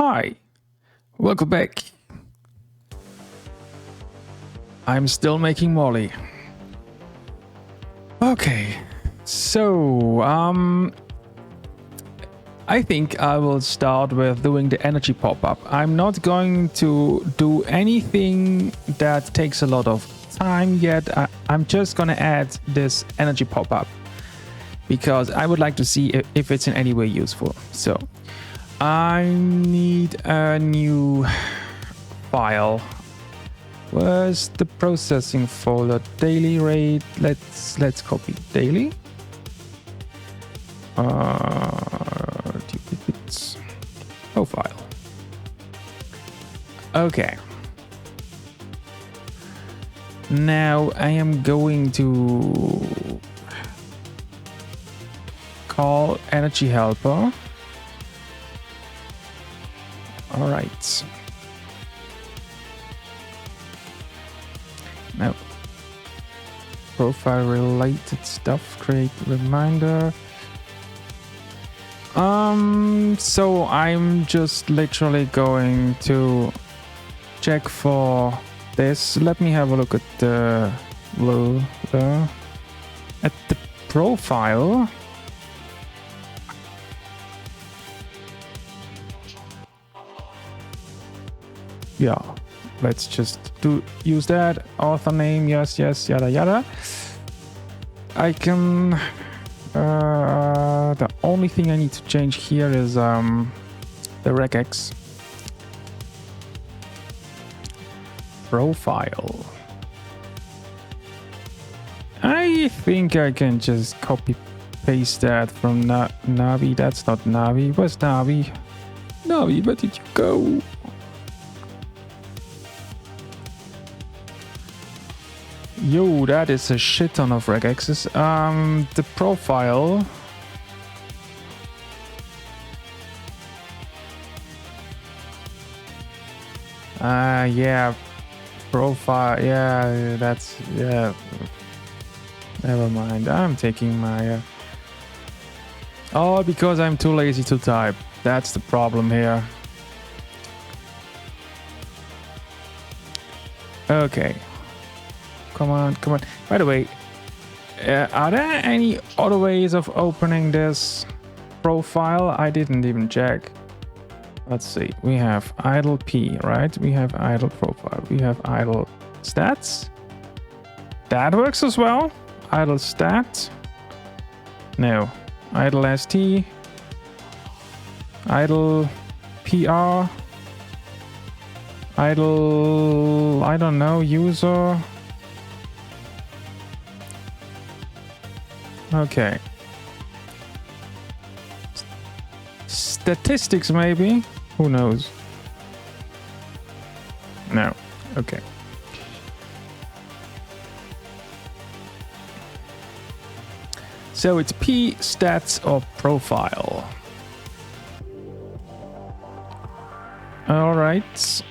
Hi, welcome back. I'm still making Molly. Okay, so I think I will start with doing the energy pop-up. I'm not going to do anything that takes a lot of time yet. I'm just gonna add this energy pop-up because I would like to see if it's in any way useful. So I need a new file. Where's the processing folder? Daily rate. Let's copy daily. Duplicates. Profile. Okay. Now I am going to call energy helper. All right. Now, profile related stuff, create reminder. So I'm just literally going to check for this. Let me have a look at the profile. Yeah, let's just use that author name. Yes, yada yada. I can. The only thing I need to change here is the regex profile. I think I can just copy paste that from Navi. That's not Navi. Where's Navi? Navi, where did you go? Yo, that is a shit ton of regexes. The profile. Yeah. Profile. Yeah, that's. Yeah. Never mind. I'm taking my. Oh, because I'm too lazy to type. That's the problem here. Okay. Come on. By the way, are there any other ways of opening this profile? I didn't even check. Let's see. We have idle P, right? We have idle profile. We have idle stats. That works as well. Idle stat. No. Idle ST. Idle PR. Idle, I don't know, user. Okay. Statistics maybe? Who knows? No. Okay. So it's P stats or profile. All right.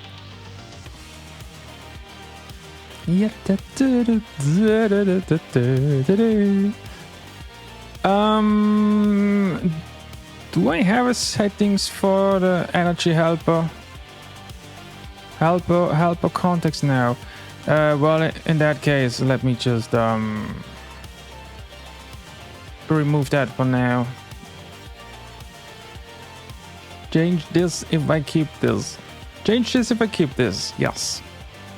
Do I have a settings for the energy helper? Helper context now. Well, in that case, let me just remove that for now. Change this if I keep this. Change this if I keep this. Yes.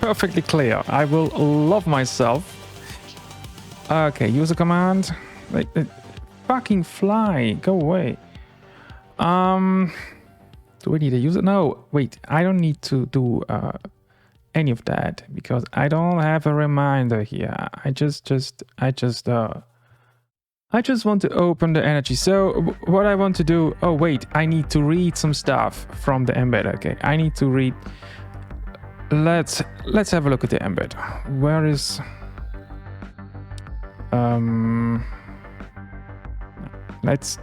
Perfectly clear. I will love myself. Okay, user command. Like, fucking fly. Go away. Do we need a user? No, wait. I don't need to do any of that because I don't have a reminder here. I just want to open the energy. So what I want to do, oh wait, I need to read some stuff from the embed. Okay, I need to read. Let's have a look at the embed. Where is let's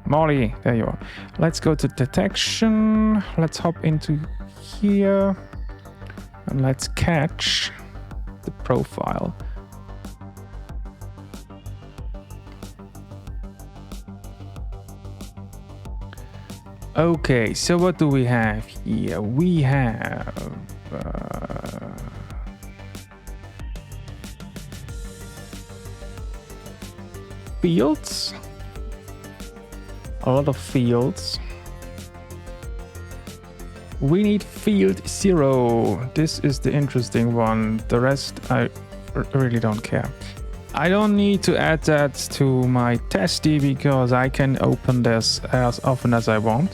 Molly, there you are. Let's go to detection. Let's hop into here and let's catch the profile. Okay, so what do we have here? We have fields, a lot of fields. We need field 0. This is the interesting one. The rest I really don't care. I don't need to add that to my testy because I can open this as often as I want.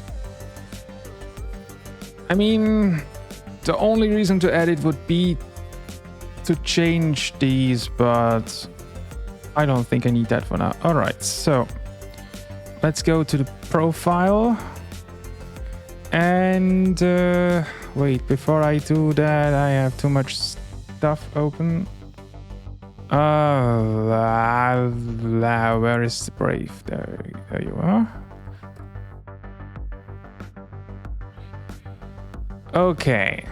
I mean, the only reason to add it would be to change these, but I don't think I need that for now. All right, so let's go to the profile. And wait, before I do that, I have too much stuff open. Where is the Brave? There you are. Okay.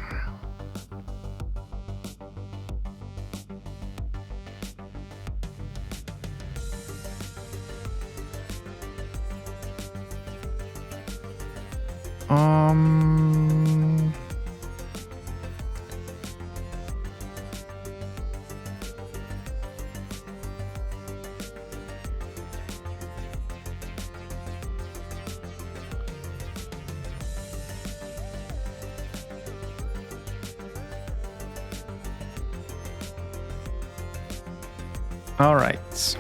All right.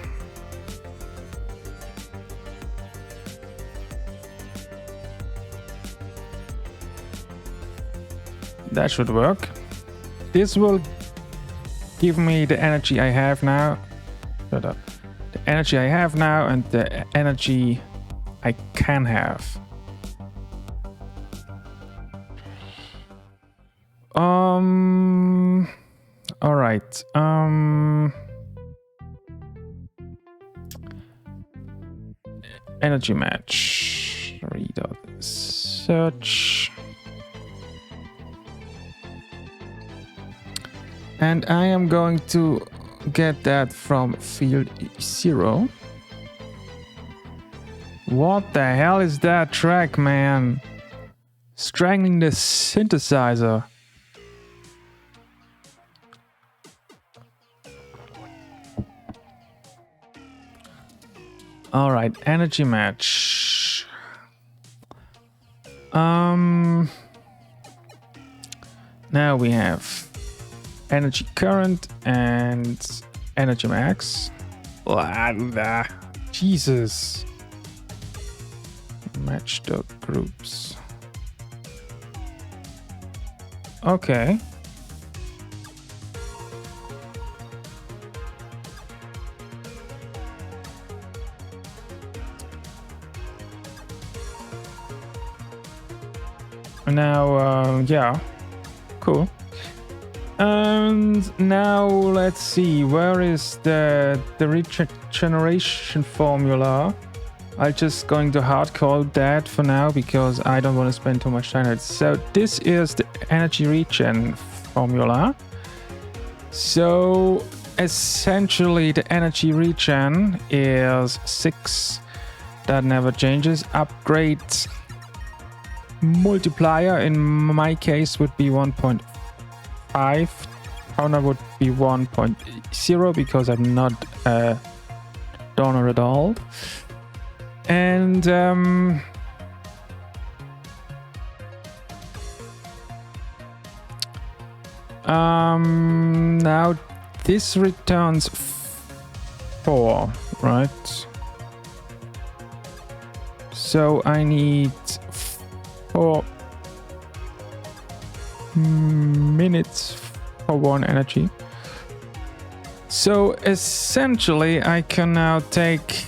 That should work. This will give me the energy I have now. Shut up. The energy I have now and the energy I can have. All right. Energy match. Search. And I am going to get that from field 0. What the hell is that track, man? Strangling the synthesizer. All right, energy match. Now we have energy current and energy max. Jesus. Match the groups. Okay. Now, yeah, cool. And now let's see, where is the regeneration formula? I'm just going to hardcode that for now because I don't want to spend too much time on it. So this is the energy regen formula. So essentially the energy regen is 6. That never changes. Upgrade multiplier in my case would be 1.5. Counter would be 1.0 because I'm not a donor at all. And now this returns 4, right? So I need 4 minutes for 1 energy. So essentially I can now take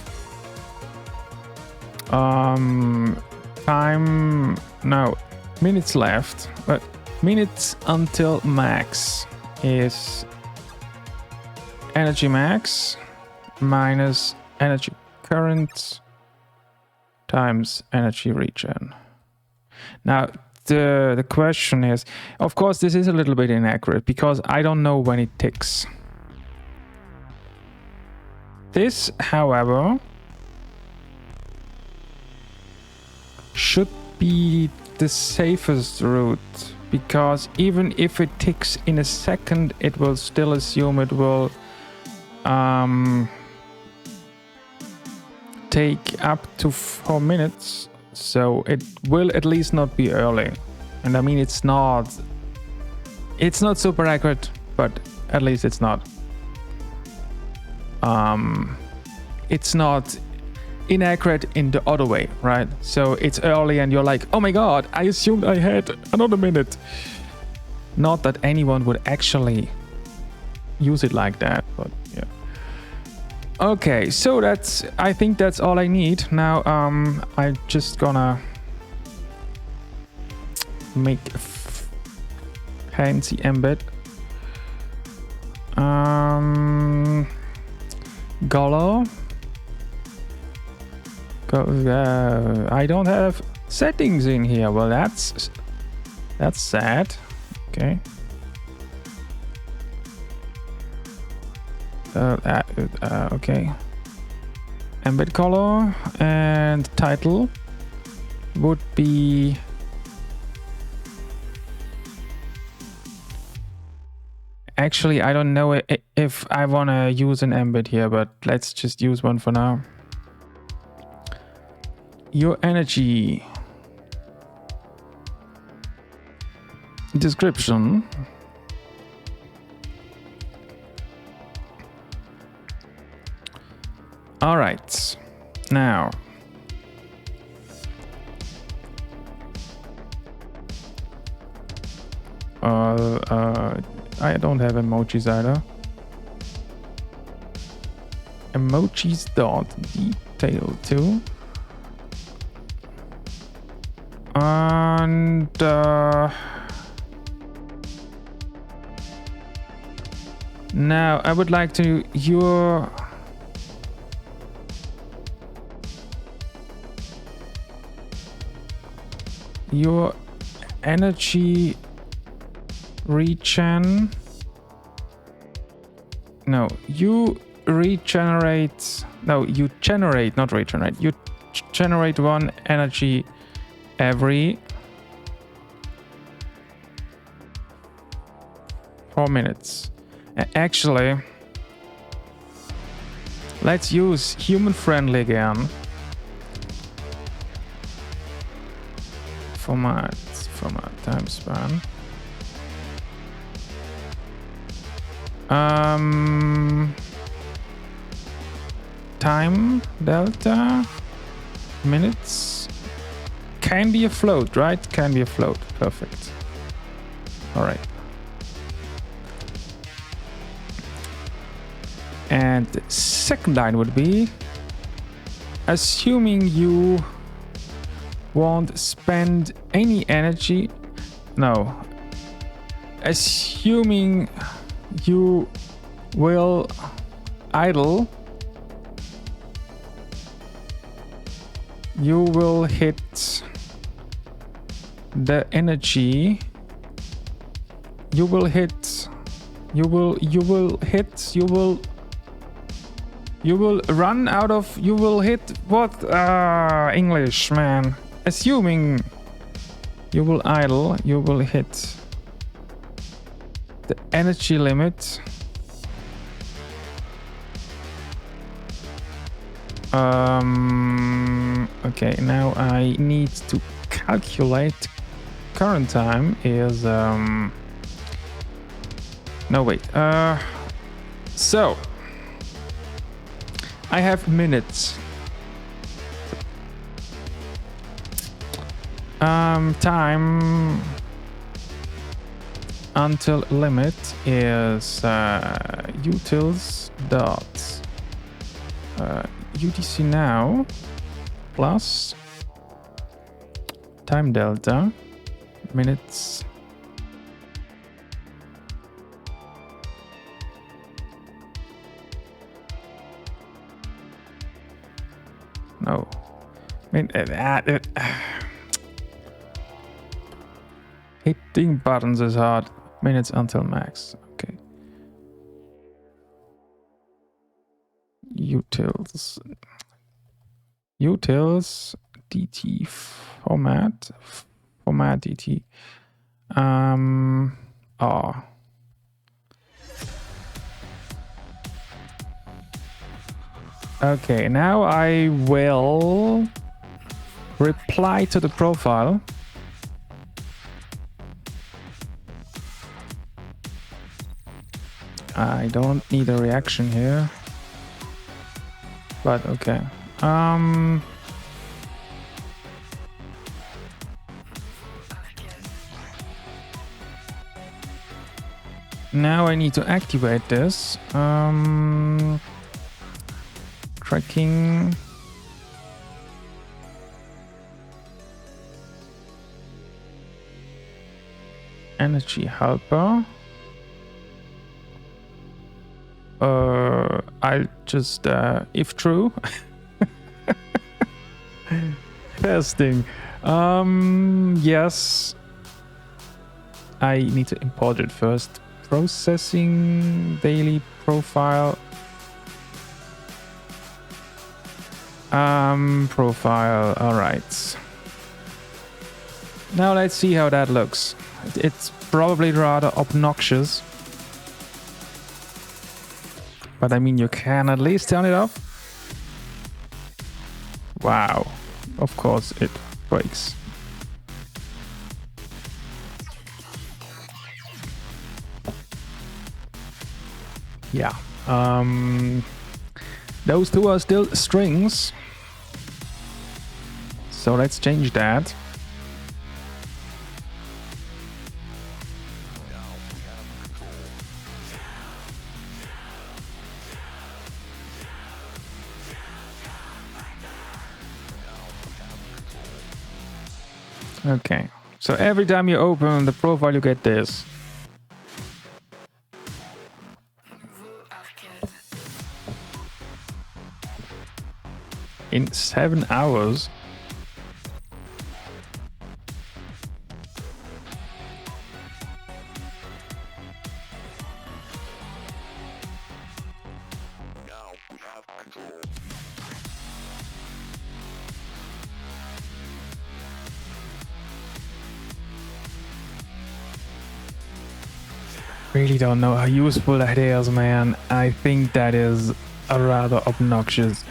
time, no, minutes left, but minutes until max is energy max minus energy current times energy regen. Now the question is, of course this is a little bit inaccurate because I don't know when it ticks. This, however, should be the safest route, because even if it ticks in a second, it will still assume it will take up to 4 minutes, so it will at least not be early. And I mean, it's not super accurate, but at least it's not inaccurate in the other way, right? So it's early and you're like, oh my god, I assumed I had another minute. Not that anyone would actually use it like that, but yeah. Okay, so I think that's all I need. Now I'm just gonna make a fancy embed. Golo. I don't have settings in here. Well, that's sad. Okay. Okay. Embed color and title would be actually, I don't know if I want to use an embed here, but let's just use one for now. Your energy description. All right, now I don't have emojis either. Emojis dot detail too. And now I would like to your energy regen. No, you regenerate. No, you generate, not regenerate. You generate 1 energy every 4 minutes. Actually, let's use human friendly again. Format time span. Time delta minutes can be a float, right? Can be a float. Perfect. All right. And the second line would be, assuming you won't spend any energy. No. Assuming you will idle, you will hit the energy. You will run out of, you will hit what? English, man. Assuming you will idle, you will hit the energy limit. Okay, now I need to calculate. Current time is no, wait. So I have minutes. Time until limit is utils dot UTC now plus time delta minutes no I mean hitting buttons is hard. Minutes until max. Okay. Utils DT format DT. Oh. Okay, now I will reply to the profile. I don't need a reaction here, but okay. Now I need to activate this. Tracking. Energy helper. I'll just if true. Testing. Yes. I need to import it first. Processing daily profile. Profile. All right. Now let's see how that looks. It's probably rather obnoxious. But I mean, you can at least turn it off. Wow. Of course it breaks. Yeah. Those two are still strings. So let's change that. Okay, so every time you open the profile, you get this. In 7 hours. Really don't know how useful that is, man. I think that is a rather obnoxious.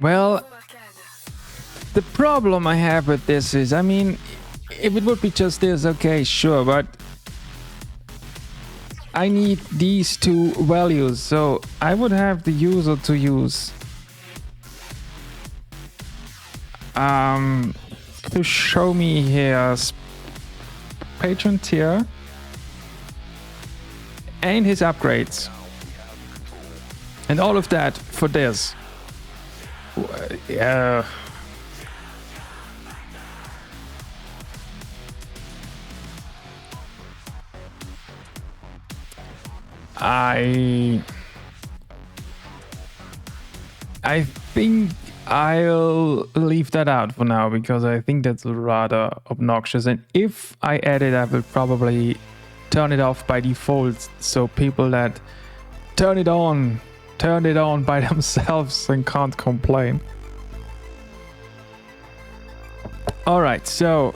Well, the problem I have with this is, I mean, if it would be just this, okay, sure, but I need these two values, so I would have the user to use to show me here patron tier and his upgrades and all of that for this. Yeah. I think I'll leave that out for now because I think that's rather obnoxious, and if I add it, I will probably turn it off by default, so people that turn it on by themselves and can't complain. Alright, so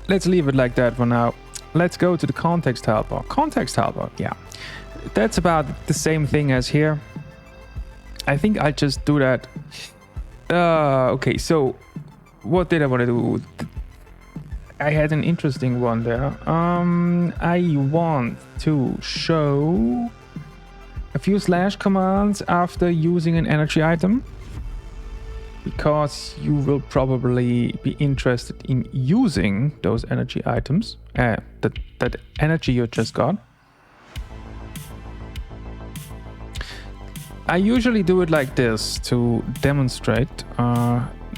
let's leave it like that for now. Let's go to the context helper. Context helper, yeah. That's about the same thing as here. I think I'll just do that. Okay, so what did I want to do? I had an interesting one there. I want to show a few slash commands after using an energy item, because you will probably be interested in using those energy items, that energy you just got. I usually do it like this to demonstrate.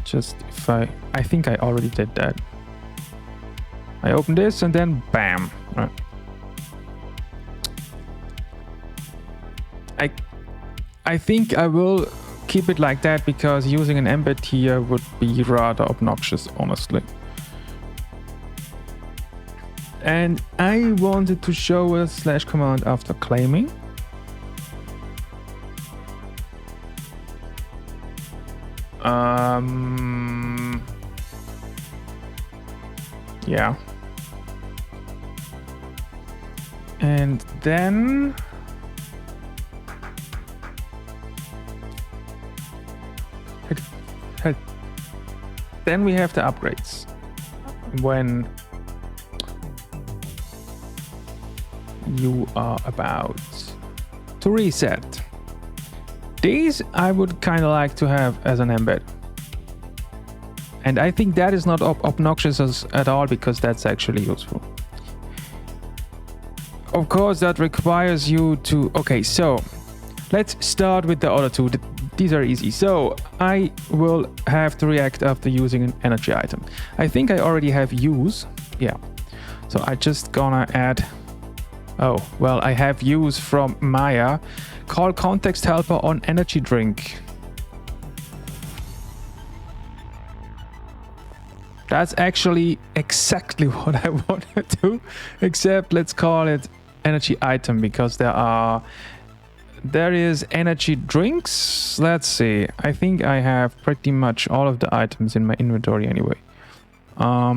Just if I think I already did that. I open this and then bam. Right. I think I will keep it like that because using an embed here would be rather obnoxious, honestly. And I wanted to show a slash command after claiming. Yeah. And then we have the upgrades. When you are about to reset. These I would kind of like to have as an embed. And I think that is not obnoxious at all because that's actually useful. Of course, that requires you to... Okay, so let's start with the other two. These are easy. So I will have to react after using an energy item. I think I already have use. Yeah. So I just gonna add... Oh, well, I have use from Maya. Call context helper on energy drink. That's actually exactly what I want to do, except let's call it energy item because there is energy drinks. Let's see. I think I have pretty much all of the items in my inventory anyway. I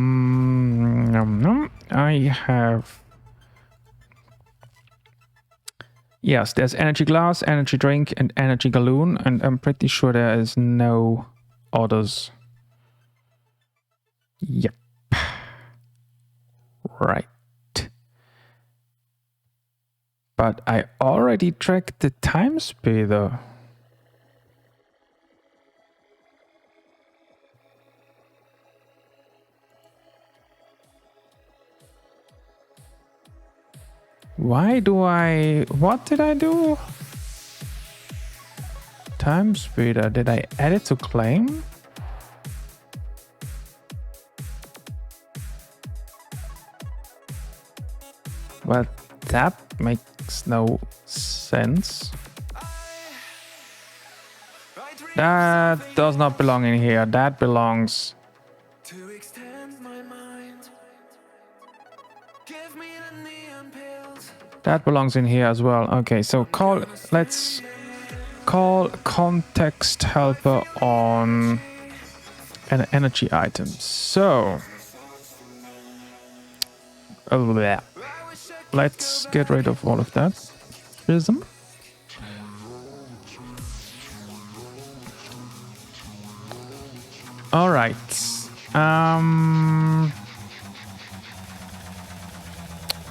have... Yes, there's energy glass, energy drink, and energy gallon, and I'm pretty sure there is no others. Yep. Right. But I already tracked the time speeder. Why do I... What did I do? Time speeder. Did I add it to claim? Well, that makes no sense. That does not belong in here. That belongs... That belongs in here as well. Okay, so let's call context helper on an energy item. So let's get rid of all of that. Prism. All right.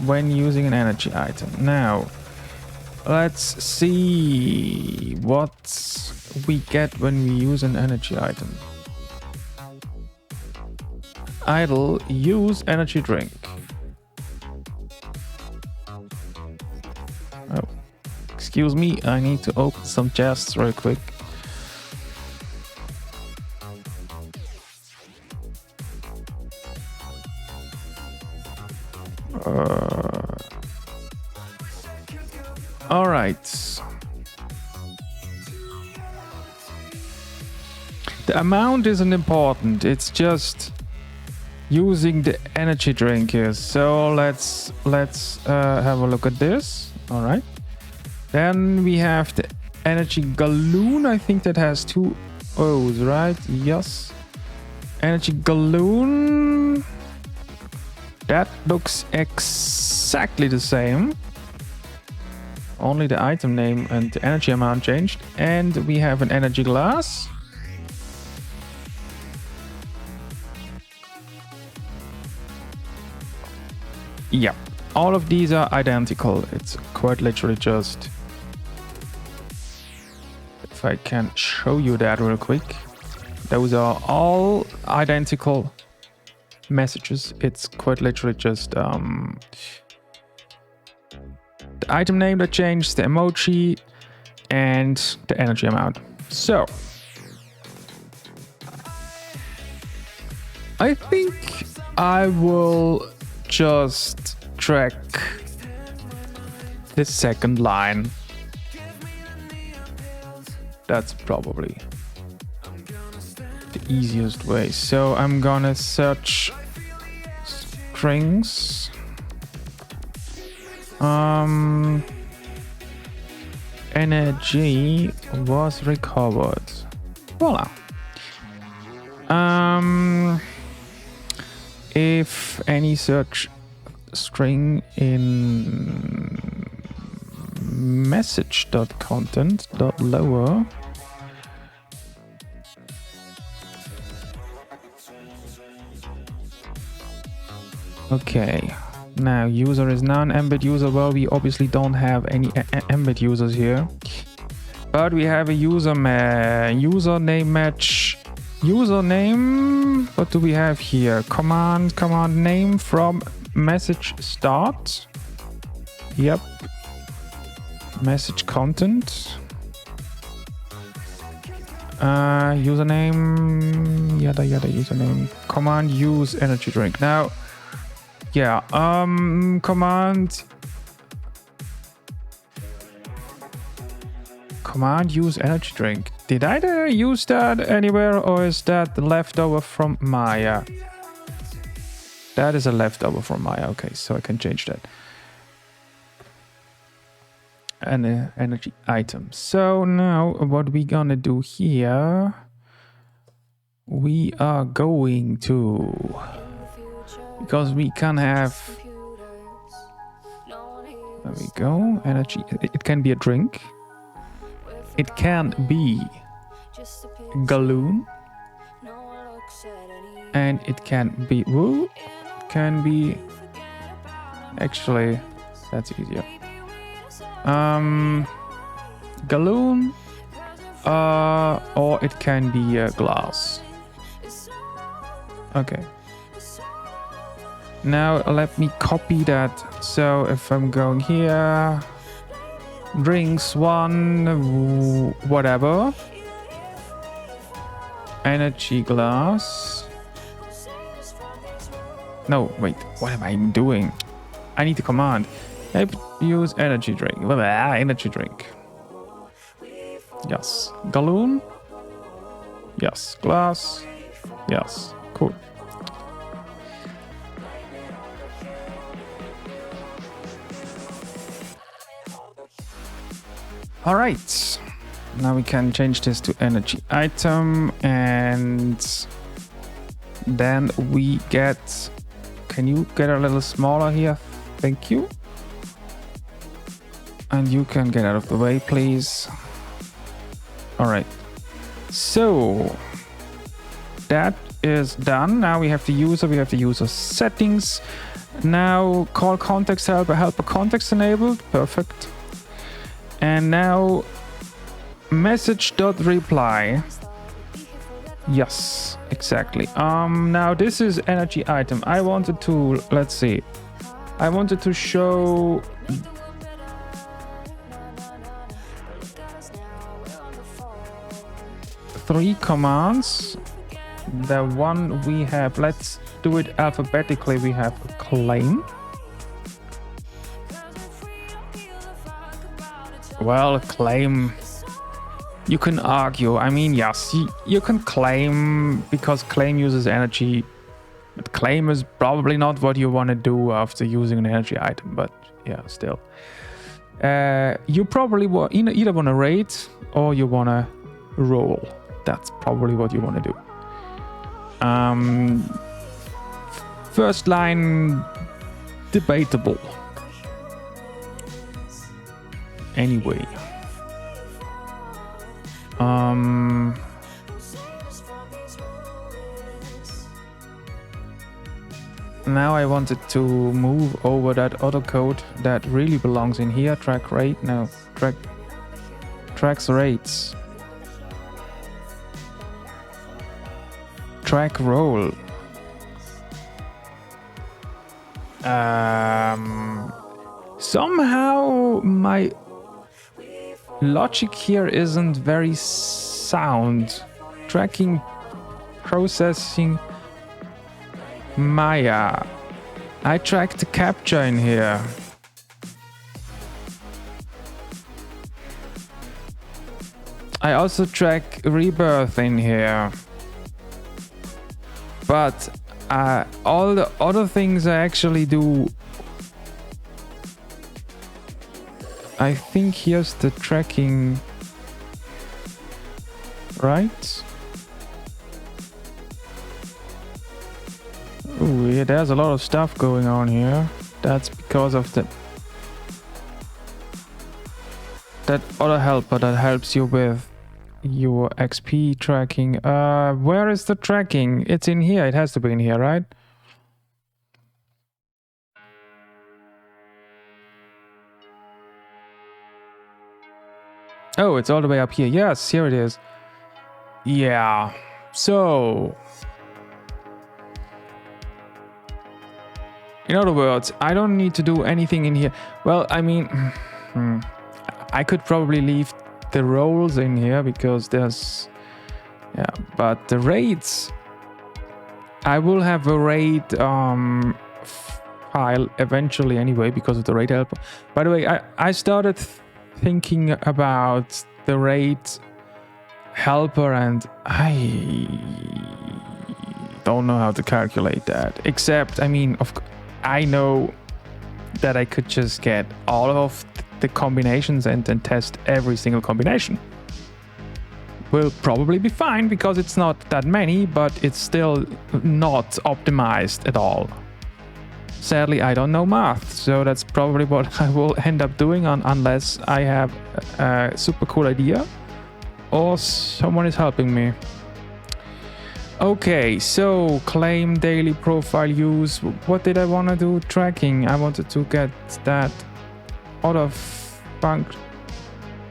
When using an energy item. Now, let's see what we get when we use an energy item. Idle, use energy drink. Oh, excuse me, I need to open some chests real quick. All right. The amount isn't important. It's just using the energy drink here. So let's have a look at this. All right. Then we have the energy gallon. I think that has two O's, right? Yes. Energy gallon. That looks exactly the same. Only the item name and the energy amount changed. And we have an energy glass. Yeah, all of these are identical. It's quite literally just... If I can show you that real quick. Those are all identical messages. It's quite literally just the item name that changed, the emoji, and the energy amount. So I think I will just track the second line. That's probably the easiest way. So I'm gonna search strings. Energy was recovered. Voila. If any search string in message.content.lower okay, now user is non-embed user. Well, we obviously don't have any embed users here, but we have a username match. Username, what do we have here? Command name from message start. Yep. Message content. Username, yada username. Command use energy drink. Now, yeah, command use energy drink. Did I use that anywhere, or is that leftover from Maya? That is a leftover from Maya. Okay, so I can change that. And energy item. So now what we gonna do here? We are going to, because we can have, there we go, energy. It can be a drink. It can be galloon, and it can be actually that's easier. Galloon, or it can be a glass. Okay. Now let me copy that. So if I'm going here, drinks one, whatever, energy glass. No, wait, what am I doing? I need the command. Use energy drink. Energy drink. Yes. Galloon. Yes. Glass. Yes. Cool. All right. Now we can change this to energy item, and then we get. Can you get a little smaller here? Thank you. And you can get out of the way, please. All right. So that is done. Now we have the user. We have the user settings. Now call context helper context enabled. Perfect. And now message.reply. Yes, exactly. Now this is energy item. I wanted to, let's see. I wanted to show three commands. The one we have, let's do it alphabetically. We have a claim. Well, claim, you can argue. I mean, yes, you can claim because claim uses energy. But claim is probably not what you want to do after using an energy item. But yeah, still. You probably either want to rate or you want to roll. That's probably what you want to do. First line, debatable. Anyway. Now I wanted to move over that other code that really belongs in here. Track rate. No, tracks rates. Track roll. Somehow my logic here isn't very sound. Tracking, processing, Maya. I tracked the captcha in here. I also track rebirth in here. But all the other things I actually do. I think here's the tracking. Right? Ooh, yeah, there's a lot of stuff going on here. That's because of that other helper that helps you with your XP tracking. Where is the tracking? It's in here. It has to be in here, right? Oh, it's all the way up here. Yes, here it is. Yeah. So, in other words, I don't need to do anything in here. Well, I mean, I could probably leave the roles in here because there's, yeah, but the raids, I will have a raid file eventually anyway because of the raid helper. By the way, I started thinking about the raid helper and I don't know how to calculate that, except, I mean, I know that I could just get all of the combinations and then test every single combination. Will probably be fine because it's not that many, but it's still not optimized at all. Sadly, I don't know math, so that's probably what I will end up doing unless I have a super cool idea or someone is helping me. Okay, so claim daily profile use. What did I want to do? Tracking. I wanted to get that other function.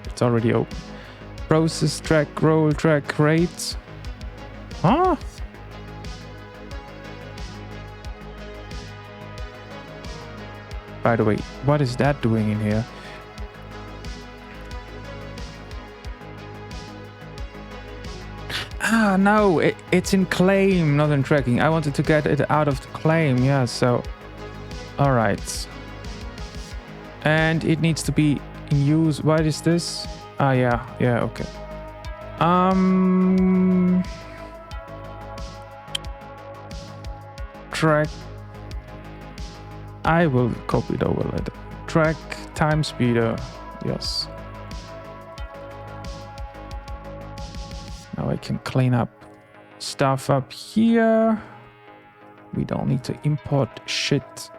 It's already open. Process track, roll track, rates. Huh? By the way, what is that doing in here? Ah, no, it's in claim, not in tracking. I wanted to get it out of the claim, yeah, so... Alright. And it needs to be in use. What is this? Ah, yeah, okay. Track. I will copy it over later. Track time speeder, yes. Now I can clean up stuff up here. We don't need to import shit.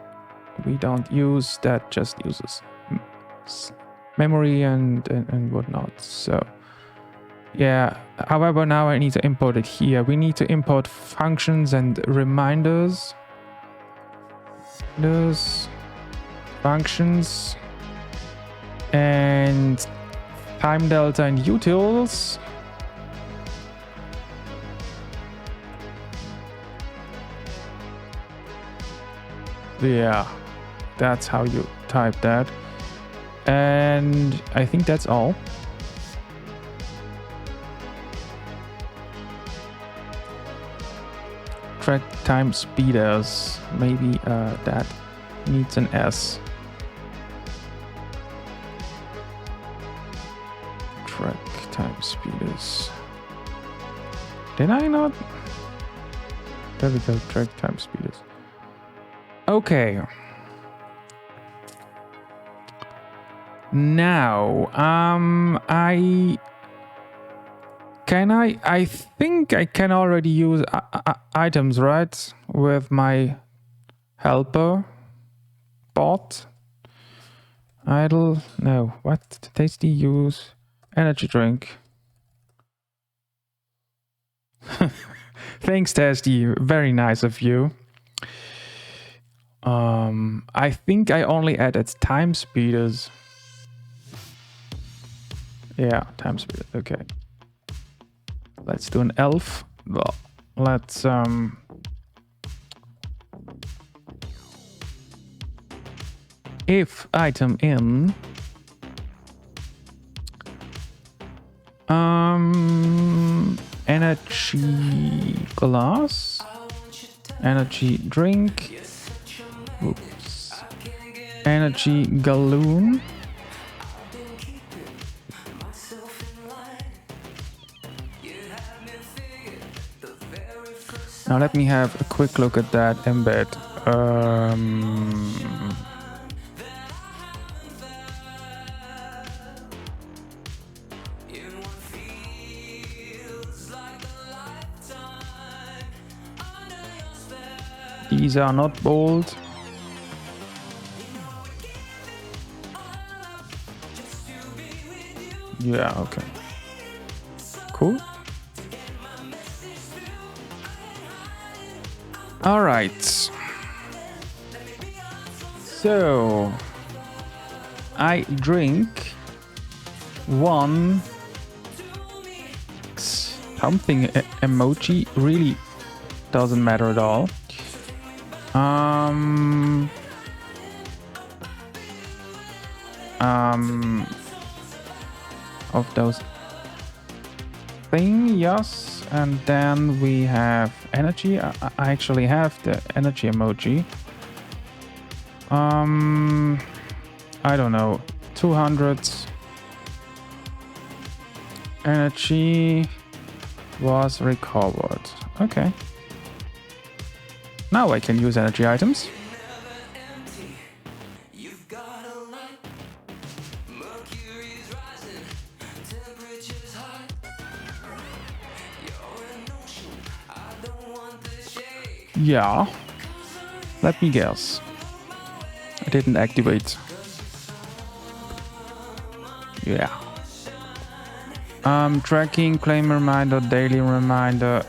We don't use that, just uses memory and whatnot. So yeah, however, now I need to import it here. We need to import functions and reminders. Those functions and time delta and utils. Yeah, that's how you type that. And I think that's all. Track time speeders. Maybe that needs an S. Track time speeders. Did I not? There we go, track time speeders. Okay. Now, I think I can already use items, right? With my helper bot. Idle, no, what? Tasty use energy drink. Thanks, Tasty, very nice of you. I think I only added time speeders. Yeah, time speeders, okay. Let's do an elf. Well, let's if item in energy glass, energy drink, oops, energy galloon, Now let me have a quick look at that embed. These are not bold. Yeah, okay. Cool. All right. So I drink one something emoji, really doesn't matter at all. Of those thing, yes, and then we have energy. I actually have the energy emoji. I don't know, 200 energy was recovered. Okay, now I can use energy items. Yeah, let me guess. I didn't activate. Yeah. Tracking, claim reminder, daily reminder.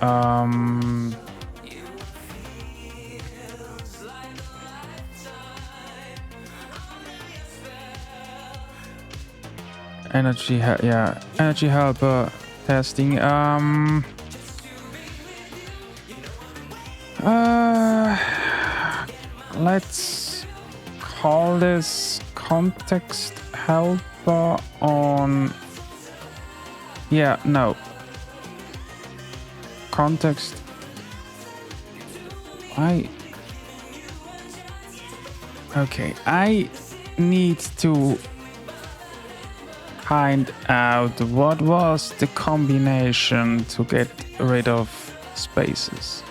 Energy, yeah, energy helper testing. Let's call this context helper on. Yeah, no. Context. Okay, I need to find out what was the combination to get rid of spaces.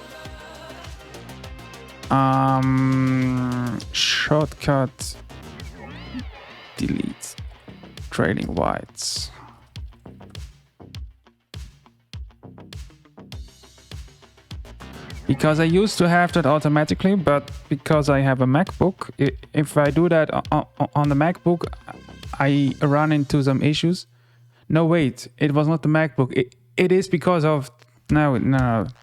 Shortcut delete trailing whites. Because I used to have that automatically, but because I have a MacBook, if I do that on the MacBook, I run into some issues. No, wait, it was not the MacBook. It is because of... No,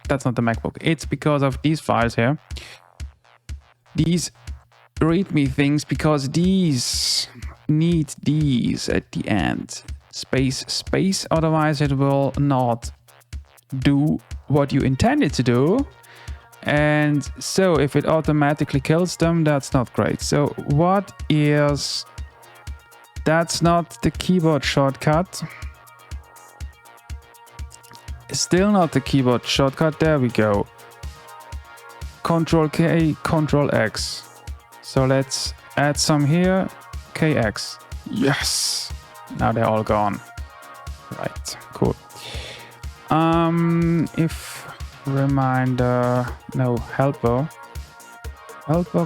that's not the MacBook. It's because of these files here. These readme things, because these need these at the end. Space, otherwise it will not do what you intended to do. And so if it automatically kills them, that's not great. So what is... That's not the keyboard shortcut. Still not the keyboard shortcut. There we go. Control K, Control X. So let's add some here. KX. Yes. Now they're all gone. Right. Cool. If reminder, no, helper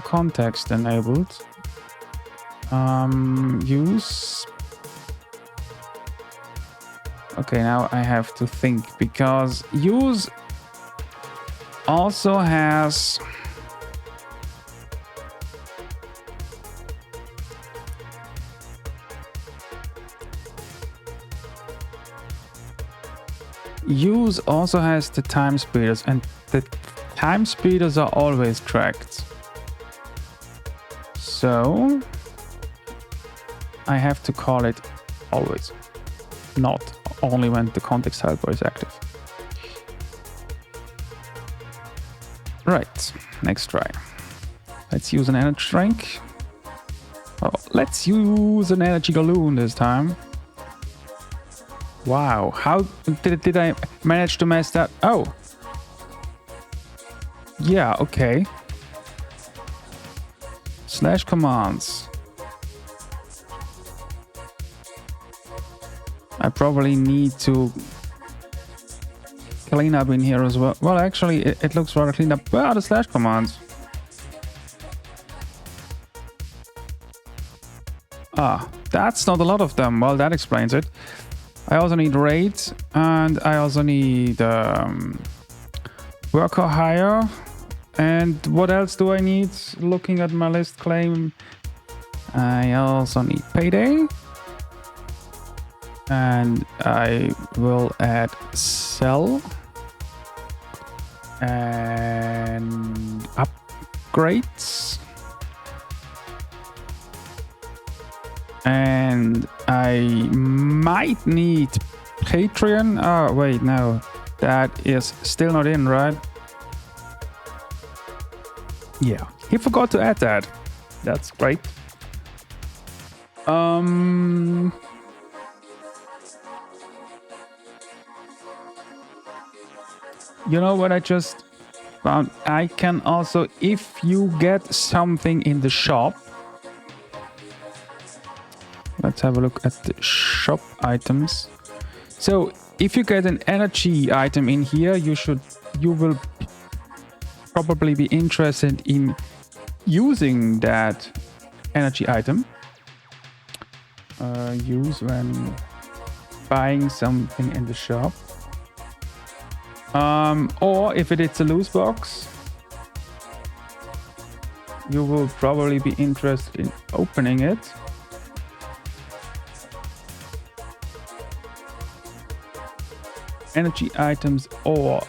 context enabled. Use. Okay, now I have to think, because use also has the time speeders, and the time speeders are always tracked. So I have to call it always, not only when the context helper is active. Right, next try. Let's use an energy drink. Oh, let's use an energy balloon this time. Wow, how did I manage to mess that? Oh. Yeah, okay. Slash commands. I probably need to cleanup in here as well. Well, actually, it looks rather clean up. Where are the slash commands? Ah, that's not a lot of them. Well, that explains it. I also need rate, and I also need worker hire. And what else do I need? Looking at my list, claim. I also need payday. And I will add sell. And upgrades. And I might need Patreon. Oh, wait, no. That is still not in, right? Yeah, he forgot to add that. That's great. You know what I just found? I can also, if you get something in the shop, let's have a look at the shop items. So if you get an energy item in here, you will probably be interested in using that energy item. Use when buying something in the shop. Or if it's a loose box, you will probably be interested in opening it. Energy items or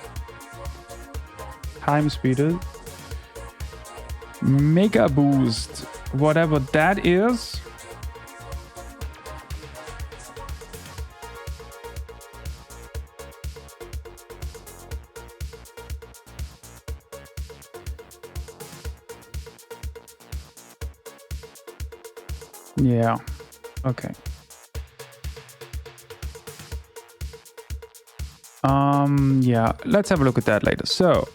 time speeder. Mega boost, whatever that is. Yeah, okay. Yeah, let's have a look at that later. So,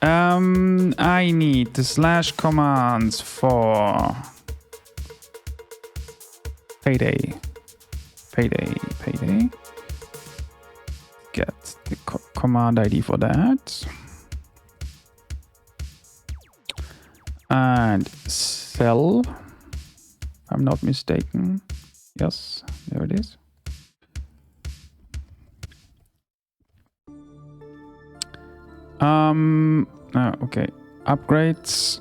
I need the slash commands for payday. Get the command ID for that. And sell, if I'm not mistaken. Yes, there it is. Okay, upgrades.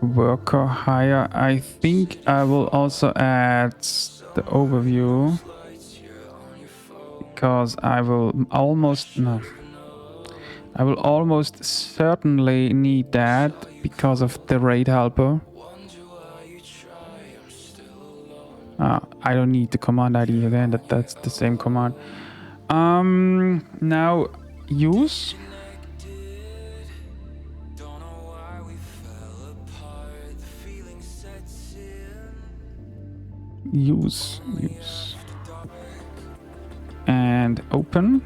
Worker hire. I think I will also add the overview because I will almost certainly need that because of the raid helper. I don't need the command ID again. That's the same command. Now use. Use and open.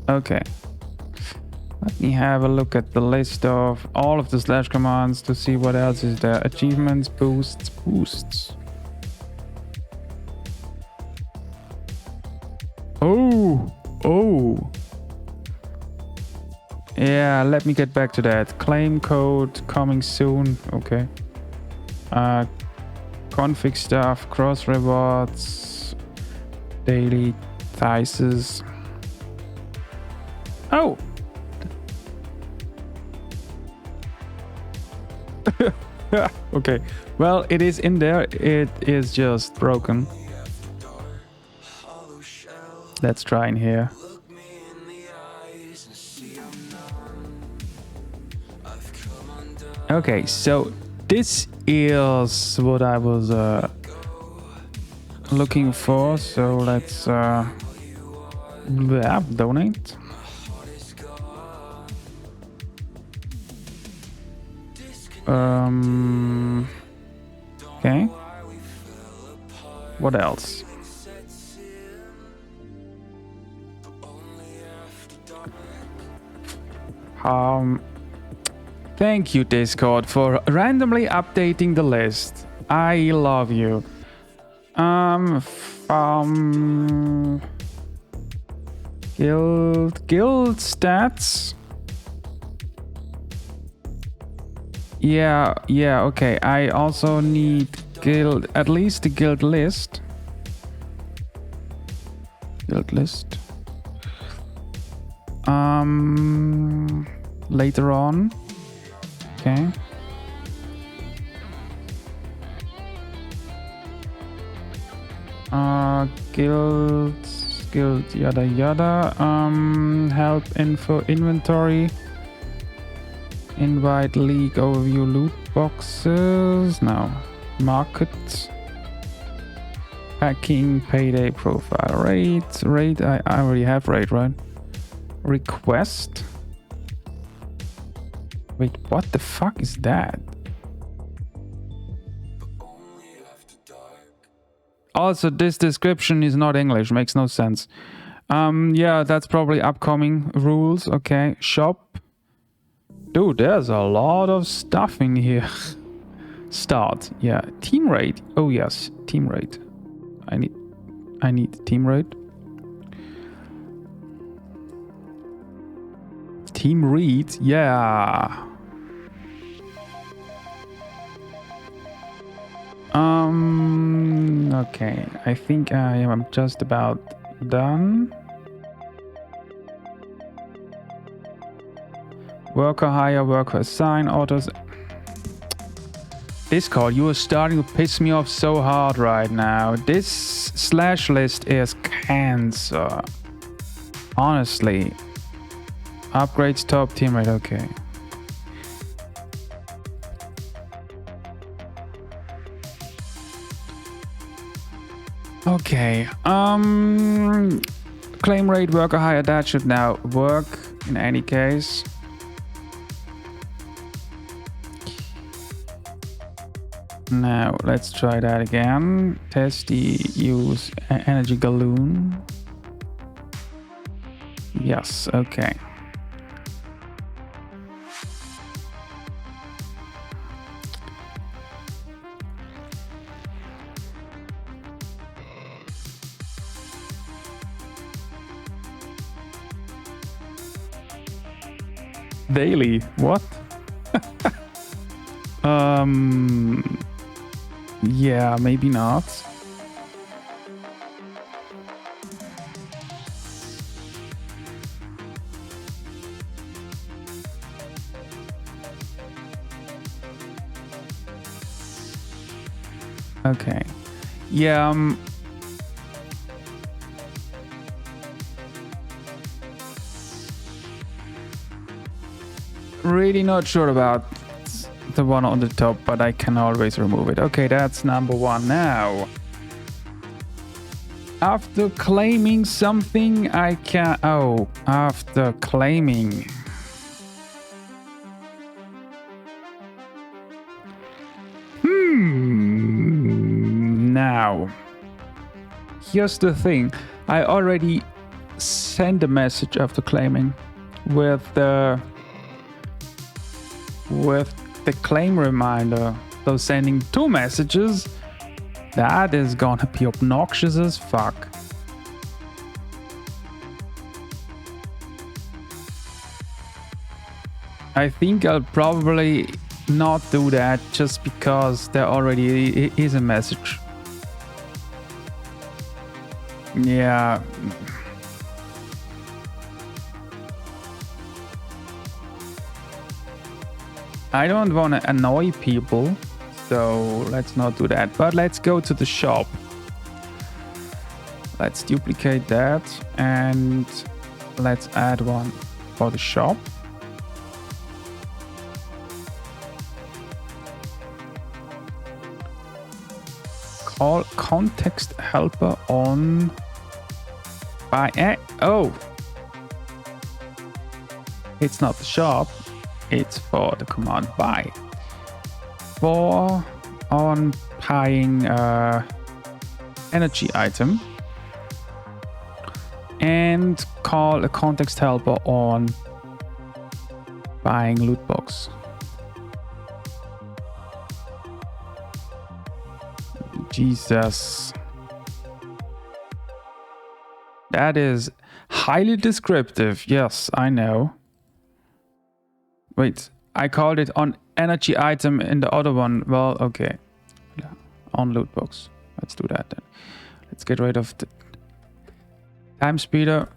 Okay, let me have a look at the list of all of the slash commands to see what else is there. Achievements, boosts. Oh. Yeah, let me get back to that. Claim code coming soon. Okay. Config stuff, cross rewards, daily thesis. Oh. Okay. Well, it is in there. It is just broken. Let's try in here. Okay, so this is what I was looking for. So let's donate. Okay. What else? Thank you, Discord, for randomly updating the list. I love you. Guild stats. Yeah, okay. I also need guild, at least the guild list. Guild list. Later on. Okay. Guild, yada yada. Help info, inventory. Invite league overview, loot boxes. No. Market. Packing, payday, profile, rate. I already have rate, right? Request. Wait, what the fuck is that? Also, this description is not English, makes no sense. Yeah, that's probably upcoming rules. Okay, shop. Dude, there's a lot of stuff in here. Start. Yeah, team rate. Oh yes, team rate. I need team rate. Team read. Yeah. Okay, I think I am just about done. Worker hire, worker assign, autos. Discord, you are starting to piss me off so hard right now. This slash list is cancer. Honestly. Upgrades top team rate, okay. Okay, claim rate, worker hire, that should now work in any case. Now let's try that again. Test the use energy galloon. Yes, okay. Daily, what? Yeah, maybe not. Okay. Yeah, really not sure about the one on the top, but I can always remove it. Okay, that's number one now. After claiming something, I can... Oh, after claiming... Now, here's the thing. I already sent a message after claiming with the claim reminder. So sending 2 messages, that is gonna be obnoxious as fuck. I think I'll probably not do that just because there already is a message. Yeah. I don't want to annoy people, so let's not do that. But let's go to the shop. Let's duplicate that and let's add one for the shop. Call context helper on by oh, it's not the shop, it's for the command buy. for on buying energy item and call a context helper on buying loot box. Jesus. That is highly descriptive. Yes, I know. Wait, I called it on energy item in the other one. Well, okay. On loot box. Let's do that then. Let's get rid of the time speeder.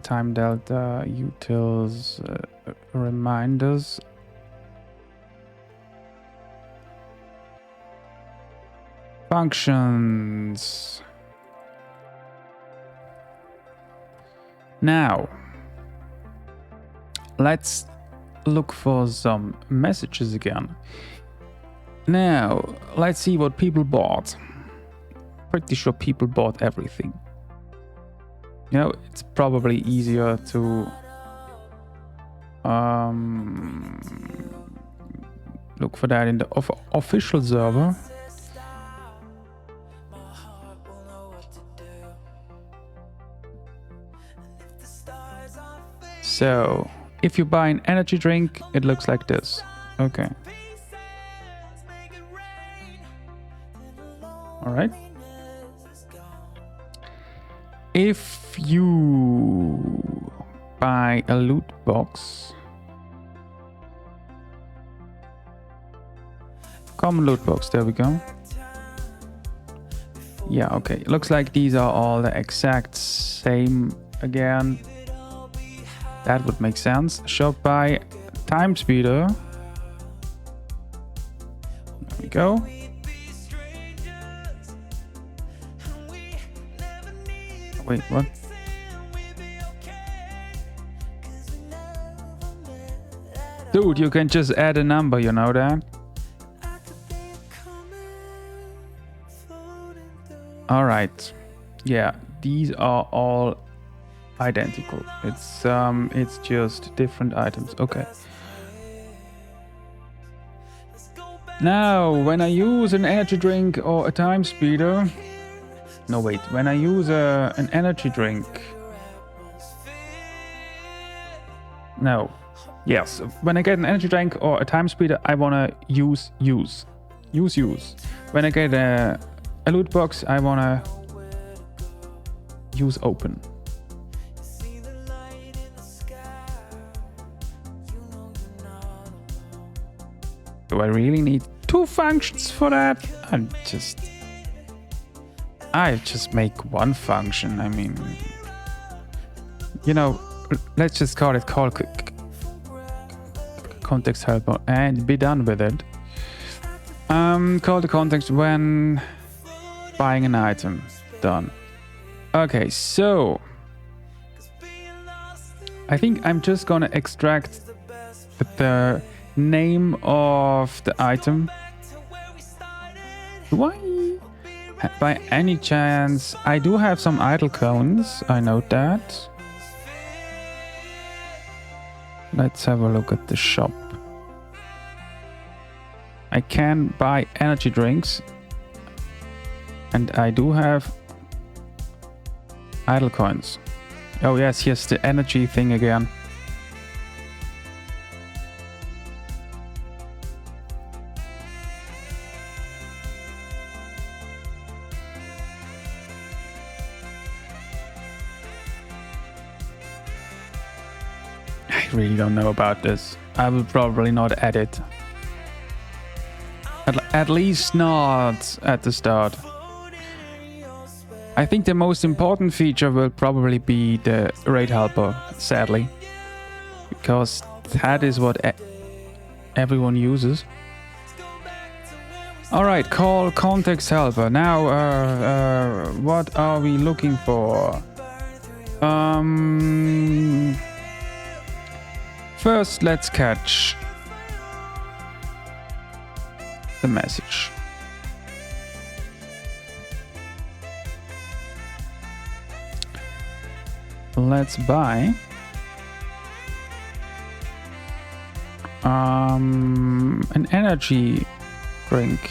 Time delta, utils, reminders. Functions. Now, let's look for some messages again. Now, let's see what people bought. Pretty sure people bought everything. You know, it's probably easier to look for that in the official server. So, if you buy an energy drink, it looks like this. Okay. Alright. If you buy a loot box, common loot box, there we go. Yeah, okay. Looks like these are all the exact same again. That would make sense. Shop by time speeder. There we go. Wait, what? Dude, you can just add a number, you know that? Alright. Yeah, these are all identical. It's just different items. Okay. Now, when I use an energy drink or a time speeder... No, wait. When I use an energy drink... No. Yes. When I get an energy drink or a time speeder, I want to use. When I get a loot box, I want to use open. Do I really need two functions for that? I just make one function. I mean, you know, let's just call it context helper and be done with it. Call the context when buying an item. Done. Okay, so I think I'm just gonna extract the name of the item. Do I, by any chance, I do have some idle cones, I note that. Let's have a look at the shop. I can buy energy drinks and I do have idle coins. Oh yes, here's the energy thing again. I really don't know about this. I will probably not add it. At least not at the start. I think the most important feature will probably be the raid helper, sadly. Because that is what everyone uses. Alright, call context helper. Now, what are we looking for? First, let's catch the message. Let's buy An energy drink.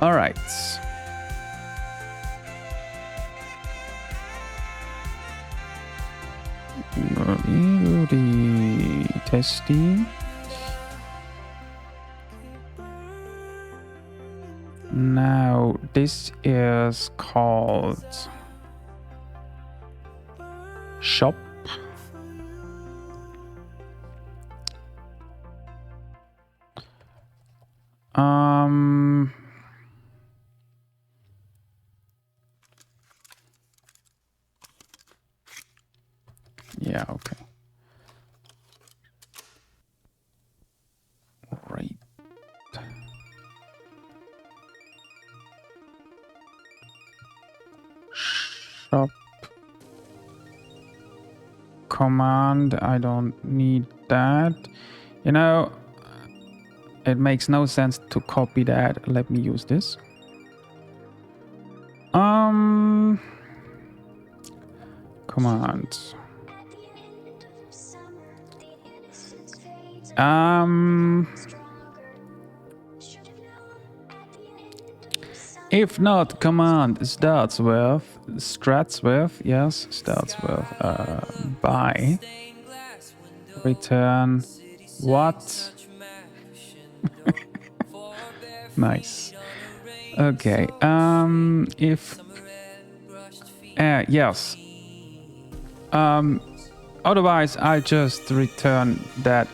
All right. Testing. Now this is called shop. Yeah, okay. Right. Shop command, I don't need that. You know, it makes no sense to copy that. Let me use this. Command. If not, command starts with, yes, starts with by, return, what? Nice. Okay, if, yes. Otherwise, I just return that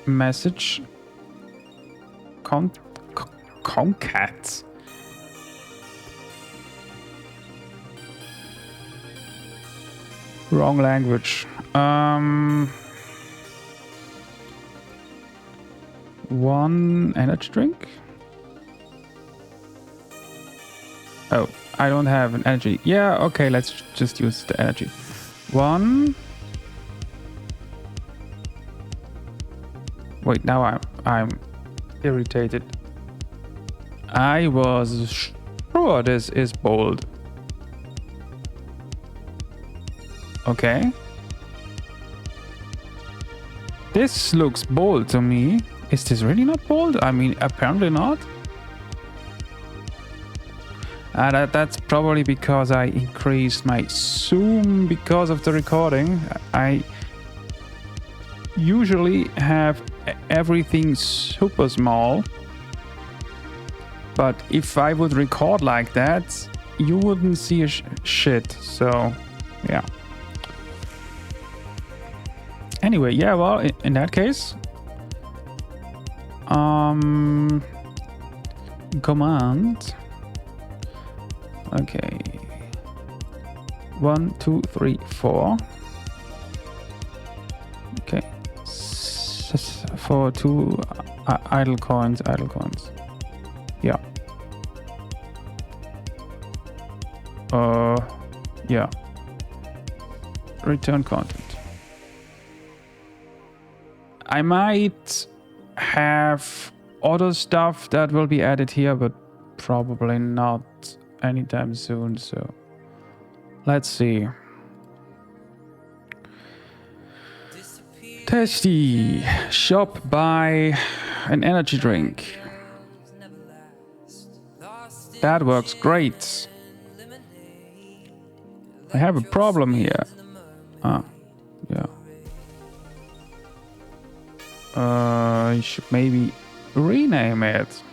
message. Concat. Wrong language. One energy drink? Oh, I don't have an energy. Yeah, okay, let's just use the energy. One. Wait, now I'm irritated. I was sure this is bold. Okay. This looks bold to me. Is this really not bold? I mean, apparently not. That's probably because I increased my zoom because of the recording. I usually have everything super small. But if I would record like that, you wouldn't see a shit. So, yeah. Anyway, yeah, well, in that case, command. Okay. 1, 2, 3, 4. Okay. For 2 idle coins. Yeah. Yeah. Return content. I might have other stuff that will be added here, but probably not anytime soon, so let's see. Tasty. Shop, buy an energy drink. That works great. I have a problem here. Yeah. I should maybe rename it.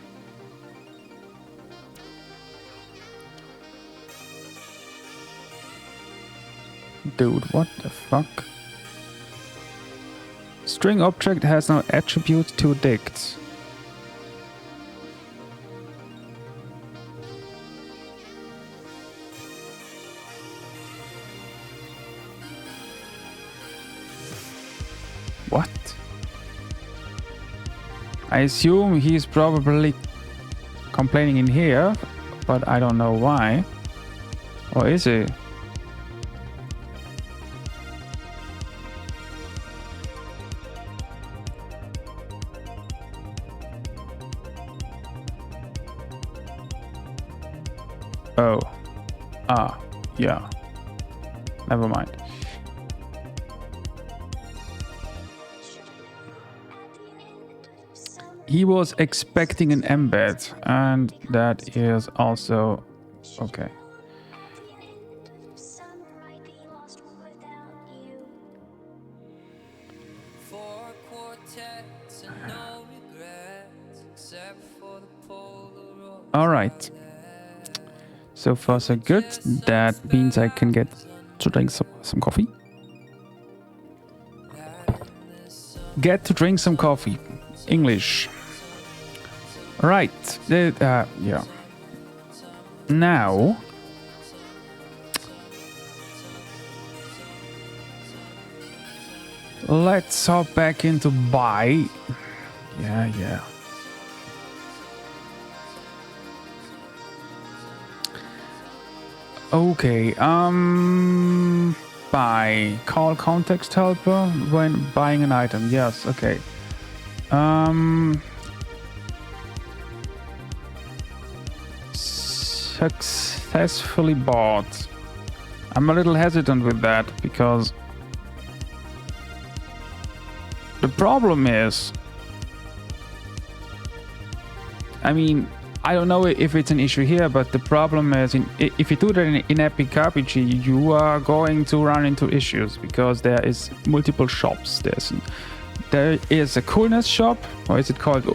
Dude, what the fuck? String object has no attribute to dict. What? I assume he's probably complaining in here, but I don't know why. Or is he? Oh. Yeah. Never mind. he was expecting an embed, and that is also okay. All right. So far so good. That means I can get to drink some coffee. Get to drink some coffee. English. Right. Yeah. Now. Let's hop back into buy. Yeah. Okay, buy. Call context helper when buying an item. Yes, okay. Successfully bought. I'm a little hesitant with that because the problem is, I mean, I don't know if it's an issue here, but the problem is, if you do that in Epic RPG, you are going to run into issues because there is multiple shops. There is a coolness shop, or is it called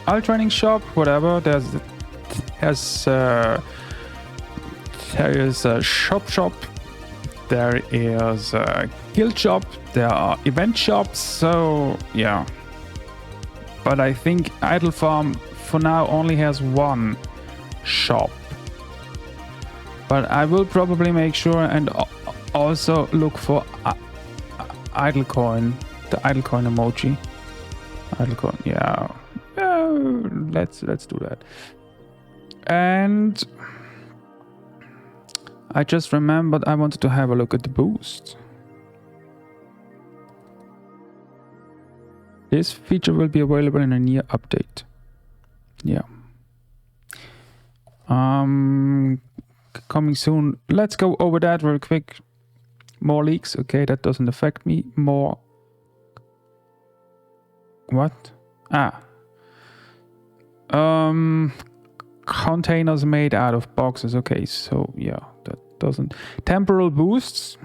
Ultraning shop? Whatever. There is a shop. There is a guild shop. There are event shops. So yeah. But I think Idle Farm for now only has one shop, but I will probably make sure and also look for idle coin, the idle coin emoji. Idle coin, yeah. Let's do that. And I just remembered I wanted to have a look at the boost. This feature will be available in a near update. Yeah. Coming soon. Let's go over that real quick. More leaks. Okay, that doesn't affect me. More. What? Containers made out of boxes. Okay, so yeah, that doesn't. Temporal boosts.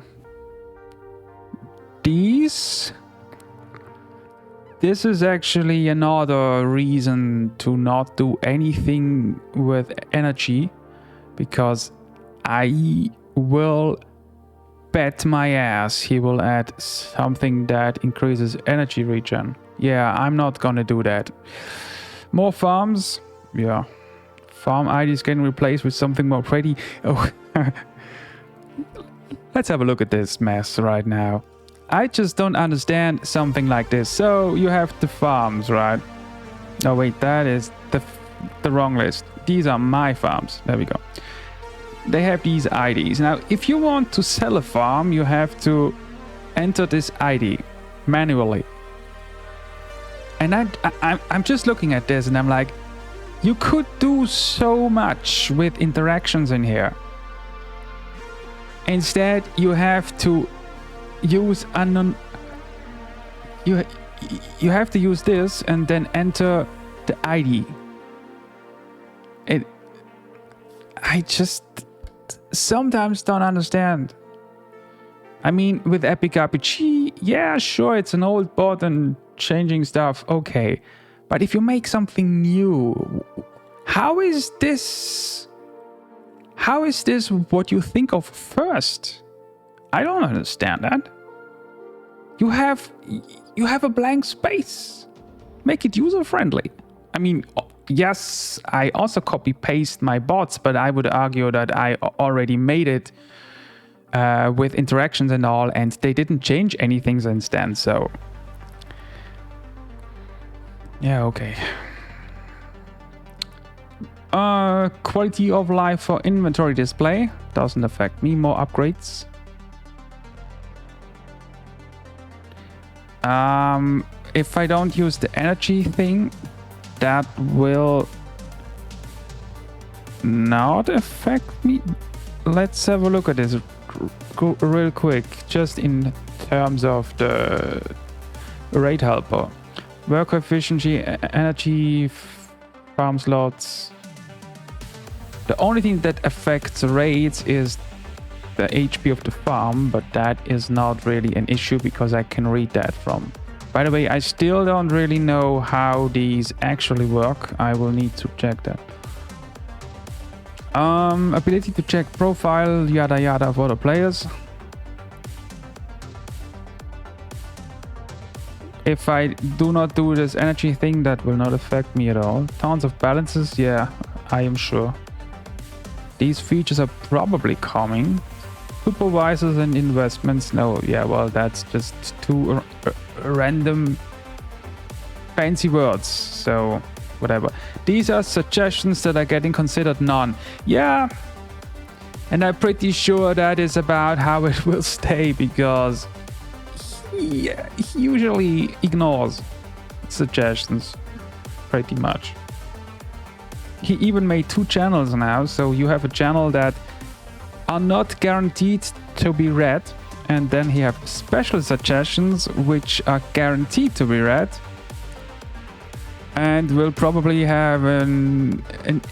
This is actually another reason to not do anything with energy, because I will bet my ass he will add something that increases energy regen. Yeah, I'm not gonna do that. More farms. Yeah. Farm IDs getting replaced with something more pretty. Oh. Let's have a look at this mess right now. I just don't understand something like this. So you have the farms, right? Oh wait, that is the wrong list. These are my farms. There we go. They have these IDs. Now, if you want to sell a farm, you have to enter this ID manually. And I'm just looking at this and I'm like, you could do so much with interactions in here. Instead, you have to use you have to use this and then enter the ID. I just sometimes don't understand. I mean, with Epic RPG, yeah, sure, it's an old bot and changing stuff, okay. But if you make something new, how is this what you think of first? I don't understand that. You have a blank space. Make it user-friendly. I mean, yes, I also copy-paste my bots, but I would argue that I already made it with interactions and all, and they didn't change anything since then, so... Yeah, okay. Quality of life for inventory display. Doesn't affect me. More upgrades. If I don't use the energy thing, that will not affect me. Let's have a look at this real quick, just in terms of the raid helper. Work efficiency, energy, farm slots. The only thing that affects rates is the HP of the farm, but that is not really an issue because I can read that from. By the way, I still don't really know how these actually work. I will need to check that. Ability to check profile, yada yada of other players. If I do not do this energy thing, that will not affect me at all. Tons of balances, yeah, I am sure. These features are probably coming. Supervisors and investments, no, yeah, well, that's just two random fancy words, so whatever. These are suggestions that are getting considered none. Yeah, and I'm pretty sure that is about how it will stay because he usually ignores suggestions pretty much. He even made 2 channels now, so you have a channel that are not guaranteed to be read, and then he have special suggestions which are guaranteed to be read, and will probably have an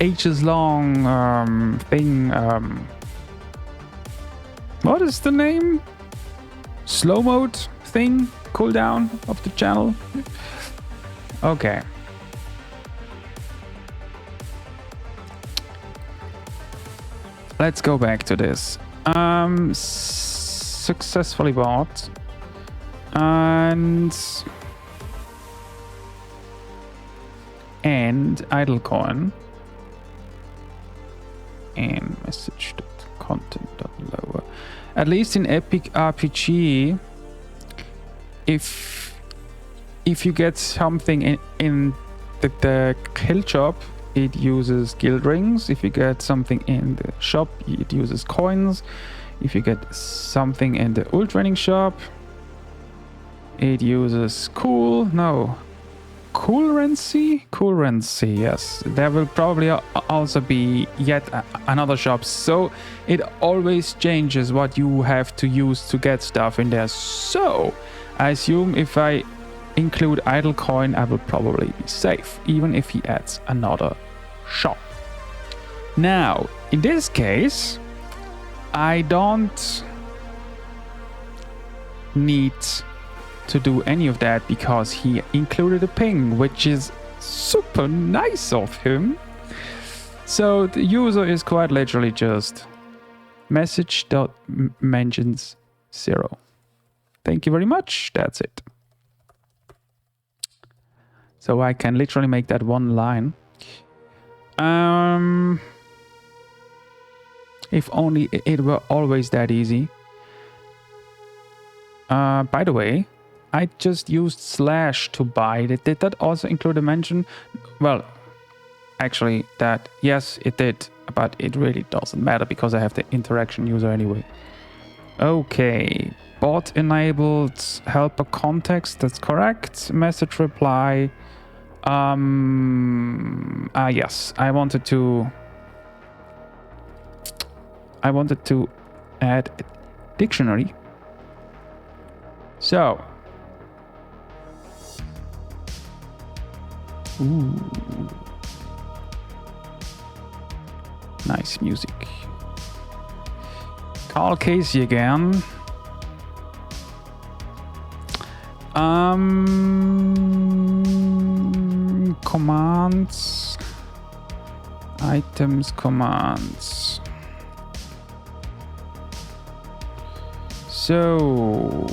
ages long thing. What is the name? Slow mode thing, cooldown of the channel. Okay. Let's go back to this. Successfully bought. And idle coin. And message.content.lower. At least in Epic RPG, if you get something in the kill shop, it uses guild rings. If you get something in the shop, it uses coins. If you get something in the ult training shop, it uses currency, yes. There will probably also be yet another shop, so it always changes what you have to use to get stuff in there. So I assume if I include idle coin, I will probably be safe, even if he adds another shop. Now, in this case, I don't need to do any of that because he included a ping, which is super nice of him. So the user is quite literally just message.mentions 0. Thank you very much. That's it. So I can literally make that one line. If only it were always that easy. By the way, I just used slash to buy. Did that also include a mention? Well, actually yes, it did, but it really doesn't matter because I have the interaction user anyway. Okay, bot enabled helper context, that's correct. Message reply. Yes, I wanted to add a dictionary. So, ooh, nice music. Carl Casey again. Commands, items, commands. So,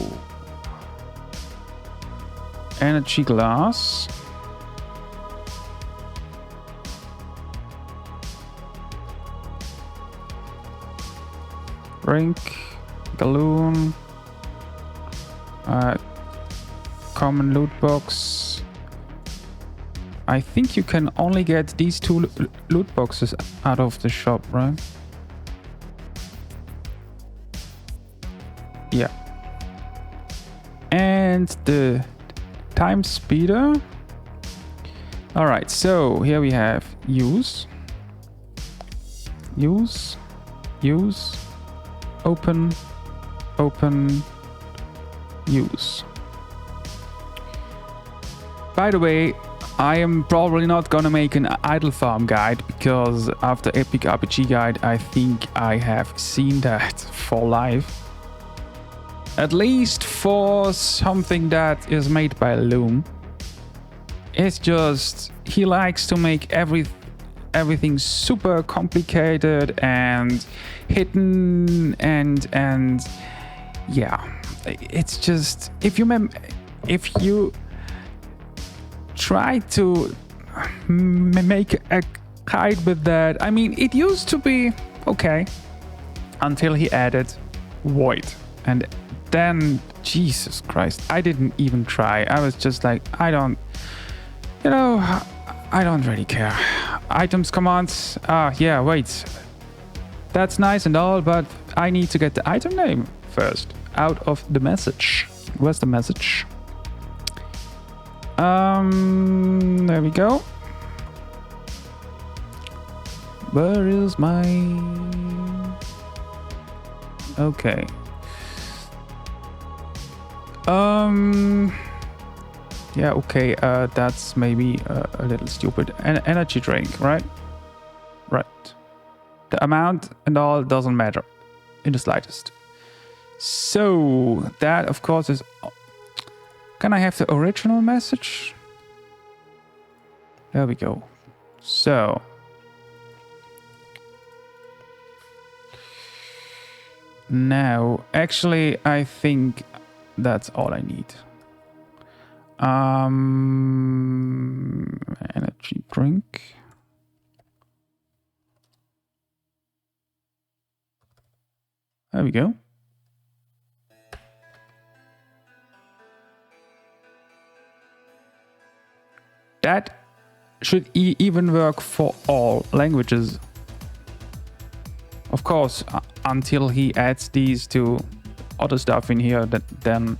energy glass. Drink, galloon, common loot box. I think you can only get these 2 loot boxes out of the shop, right? Yeah. And the time speeder. All right, so here we have use, open, use. By the way, I am probably not gonna make an idle farm guide, because after Epic RPG guide, I think I have seen that for life. At least for something that is made by Loom. It's just, he likes to make everything super complicated and hidden, and yeah, it's just, if you try to make a guide with that, I mean, it used to be okay until he added void, and then Jesus Christ, I didn't even try. I was just like, I don't really care. Items commands, yeah, wait, that's nice and all, but I need to get the item name first out of the message. Where's the message? There we go. Where is my... Okay. Yeah, okay, that's maybe a little stupid. An energy drink, right? Right. The amount and all doesn't matter in the slightest. So, that of course is... Can I have the original message? There we go. So... Now, actually, I think that's all I need. Energy drink. There we go. That should even work for all languages. Of course, until he adds these to other stuff in here, then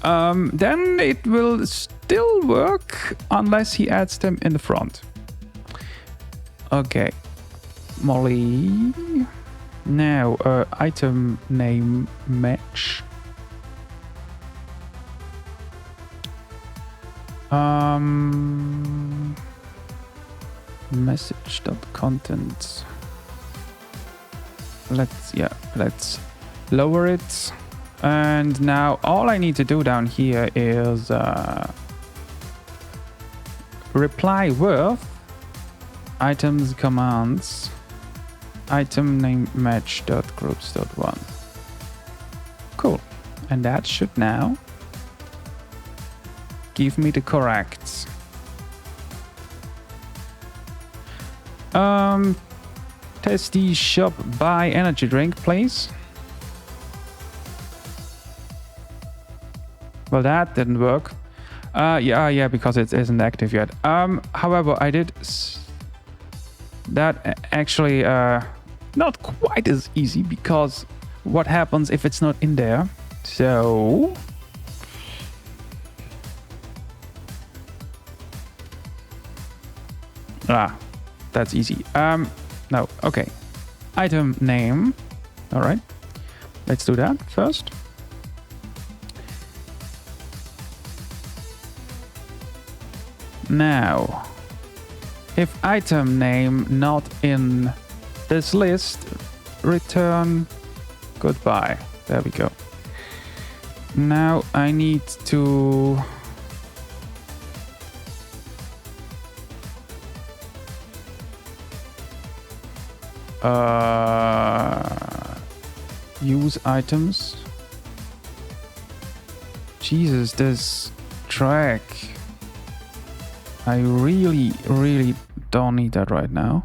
it will still work unless he adds them in the front. Okay, Molly. Now, item name match. Message.content. Let's lower it. And now all I need to do down here is reply with items commands item name match.groups.one. Cool. And that should now give me the correct testy shop buy energy drink, please. Well, that didn't work. Yeah, because it isn't active yet. However, I did that actually not quite as easy, because what happens if it's not in there? So that's easy. No, okay. Item name. All right. Let's do that first. Now, if item name not in this list, return goodbye. There we go. Now I need to use items. Jesus, this track. I really don't need that right now.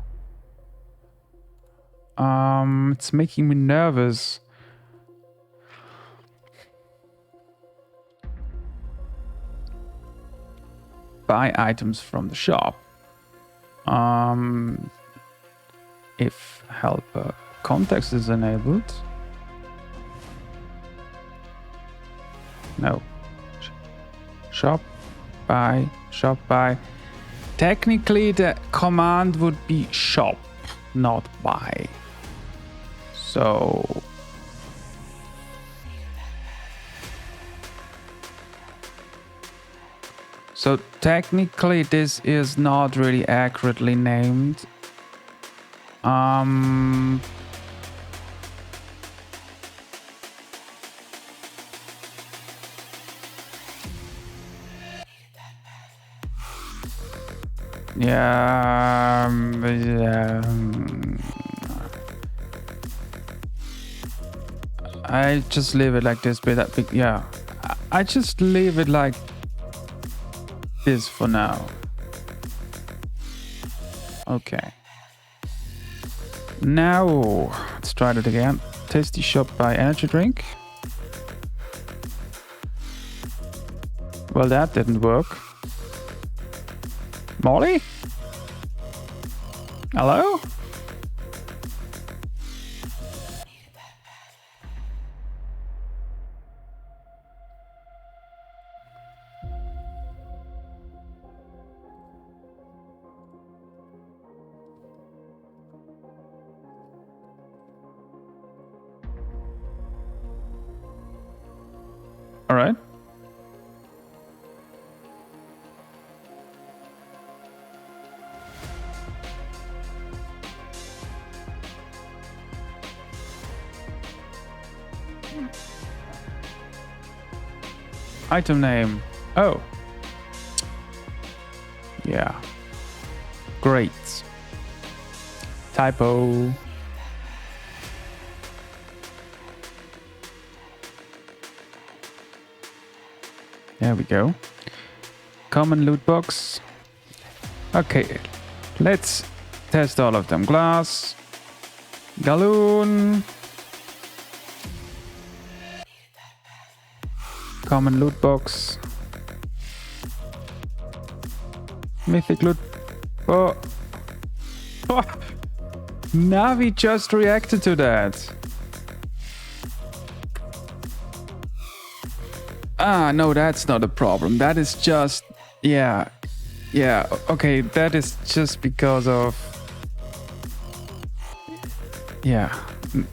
It's making me nervous. Buy items from the shop. If helper context is enabled. No. Shop buy. Technically, the command would be shop, not buy. So So technically this is not really accurately named. Yeah, I just leave it like this, but yeah, I just leave it like this for now. Okay. Now let's try it again. Tasty shop by energy drink. Well, that didn't work. Molly? Hello? All right. Item name. Oh. Yeah. Great. Typo. There we go. Common loot box. Okay. Let's test all of them. Glass. Galloon. Common loot box. Mythic loot. Oh. Oh. Navi just reacted to that. Ah, no, that's not a problem. That is just... Yeah. Yeah, okay, that is just because of... Yeah.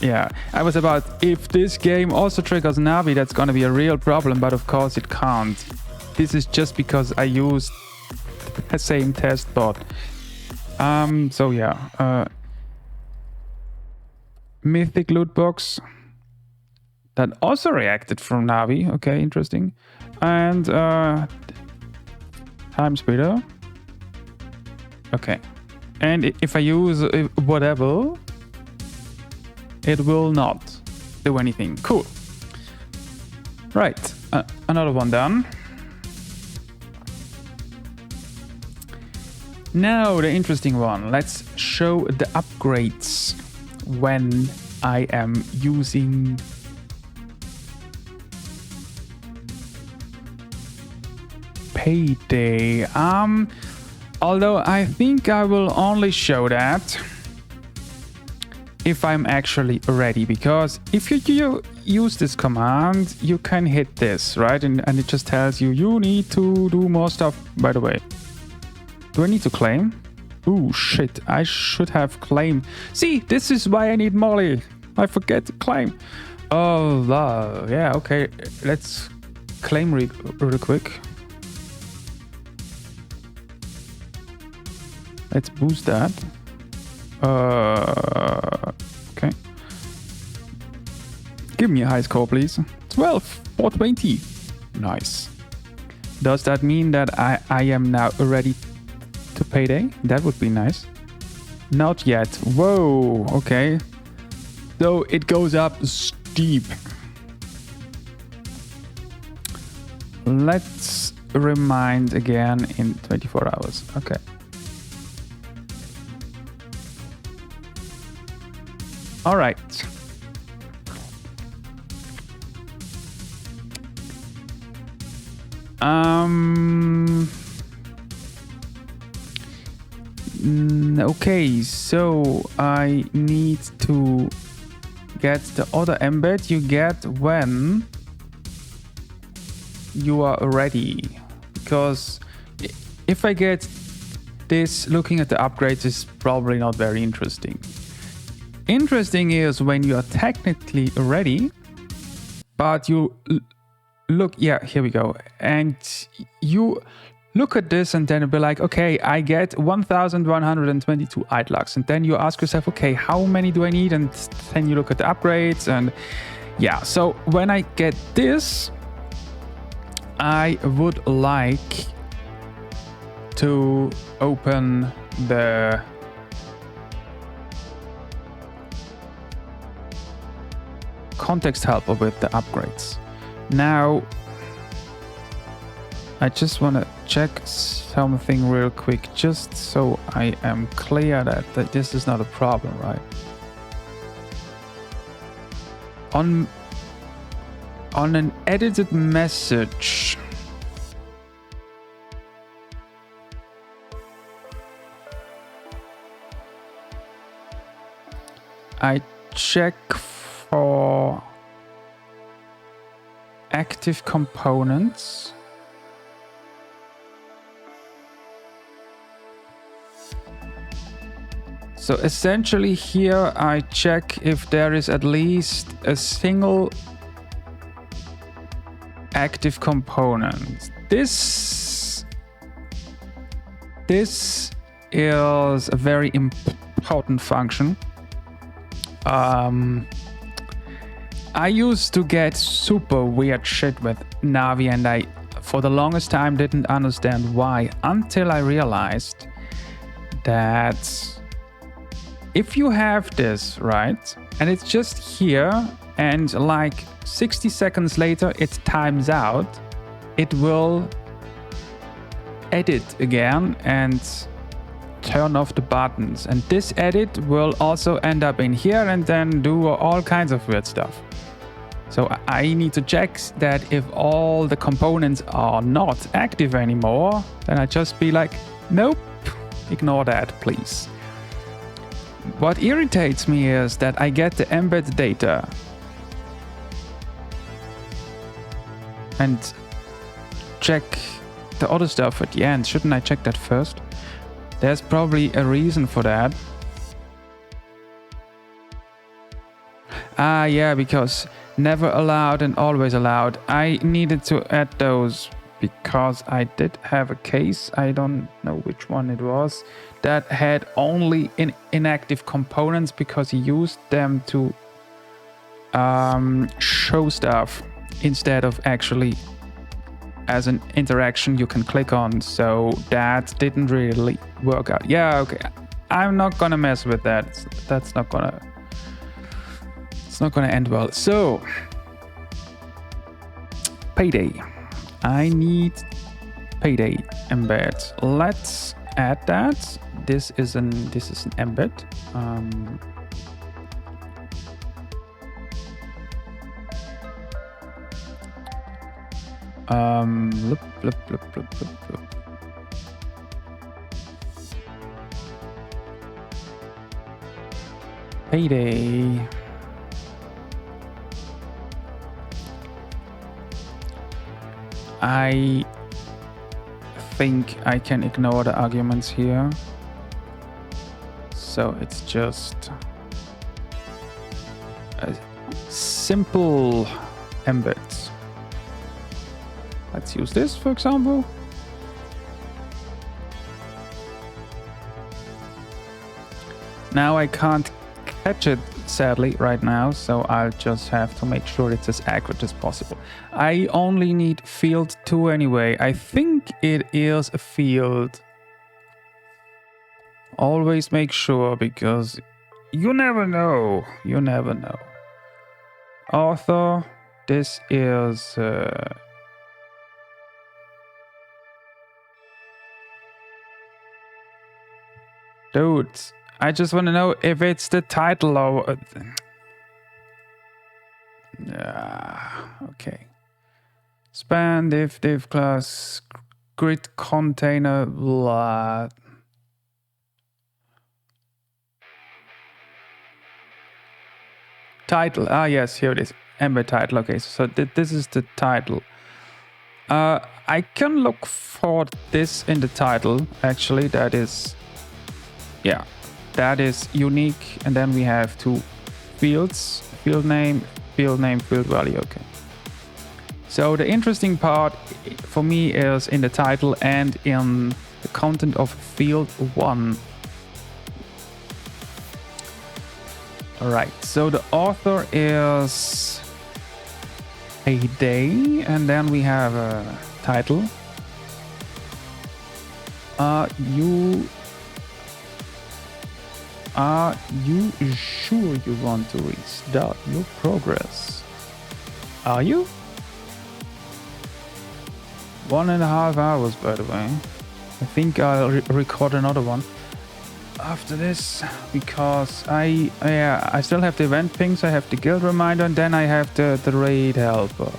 Yeah, I was about, if this game also triggers Navi, that's gonna be a real problem, but of course it can't. This is just because I used the same test bot. So yeah. Mythic loot box. That also reacted from Navi. Okay, interesting. And time speeder. Okay. And if I use whatever, it will not do anything. Cool. Right. Another one done. Now the interesting one. Let's show the upgrades when I am using Payday. Although I think I will only show that if I'm actually ready, because if you use this command, you can hit this, right? And it just tells you, you need to do more stuff. By the way, do I need to claim? Ooh, shit, I should have claimed. See, this is why I need Molly. I forget to claim. Oh, yeah, okay. Let's claim real quick. Let's boost that. Okay. Give me a high score, please. 12, 420. Nice. Does that mean that I am now ready to Payday? That would be nice. Not yet. Whoa, okay. Though it goes up steep. Let's remind again in 24 hours. Okay. All right. Okay, so I need to get the other embed you get when you are ready, because if I get this, looking at the upgrades is probably not very interesting. Interesting is when you are technically ready, but you look, yeah, here we go, and you look at this and then be like, okay, I get 1,122 idlux. And then you ask yourself, okay, how many do I need? And then you look at the upgrades. And yeah, so when I get this, I would like to open the context helper with the upgrades. Now, I just want to check something real quick, just so I am clear that this is not a problem, right? On an edited message, I check for active components. So essentially here I check if there is at least a single active component. This is a very important function. I used to get super weird shit with Navi, and I for the longest time didn't understand why, until I realized that if you have this, right, and it's just here, and like 60 seconds later it times out, it will edit again and turn off the buttons. And this edit will also end up in here and then do all kinds of weird stuff. So I need to check that if all the components are not active anymore, then I just be like, nope, ignore that, please. What irritates me is that I get the embed data and check the other stuff at the end. Shouldn't I check that first? There's probably a reason for that. Ah, yeah, because never allowed and always allowed. I needed to add those because I did have a case, I don't know which one it was, that had only inactive components because he used them to show stuff instead of actually as an interaction you can click on. So that didn't really work out. Yeah, okay. I'm not gonna mess with that. It's not gonna end well. So payday. I need payday embed. Let's add that. This is an embed. Payday. I think I can ignore the arguments here. So it's just a simple embed. Let's use this, for example. Now I can't catch it, sadly, right now, so I'll just have to make sure it's as accurate as possible. I only need field 2 anyway. I think it is a field. Always make sure, because you never know. You never know. Author, this is... Dude, I just want to know if it's the title or... okay. Span, div class, grid container, blah. Title, yes, here it is. Embed title, okay, so this is the title. I can look for this in the title, actually, that is... Yeah, that is unique. And then we have 2 fields, field name, field value, okay. So the interesting part for me is in the title and in the content of field 1. Alright, so the author is a day, and then we have a title. Are you sure you want to restart your progress? Are you? 1.5 hours, by the way. I think I'll record another one after this, because I still have the event pings, I have the guild reminder, and then I have the raid helper.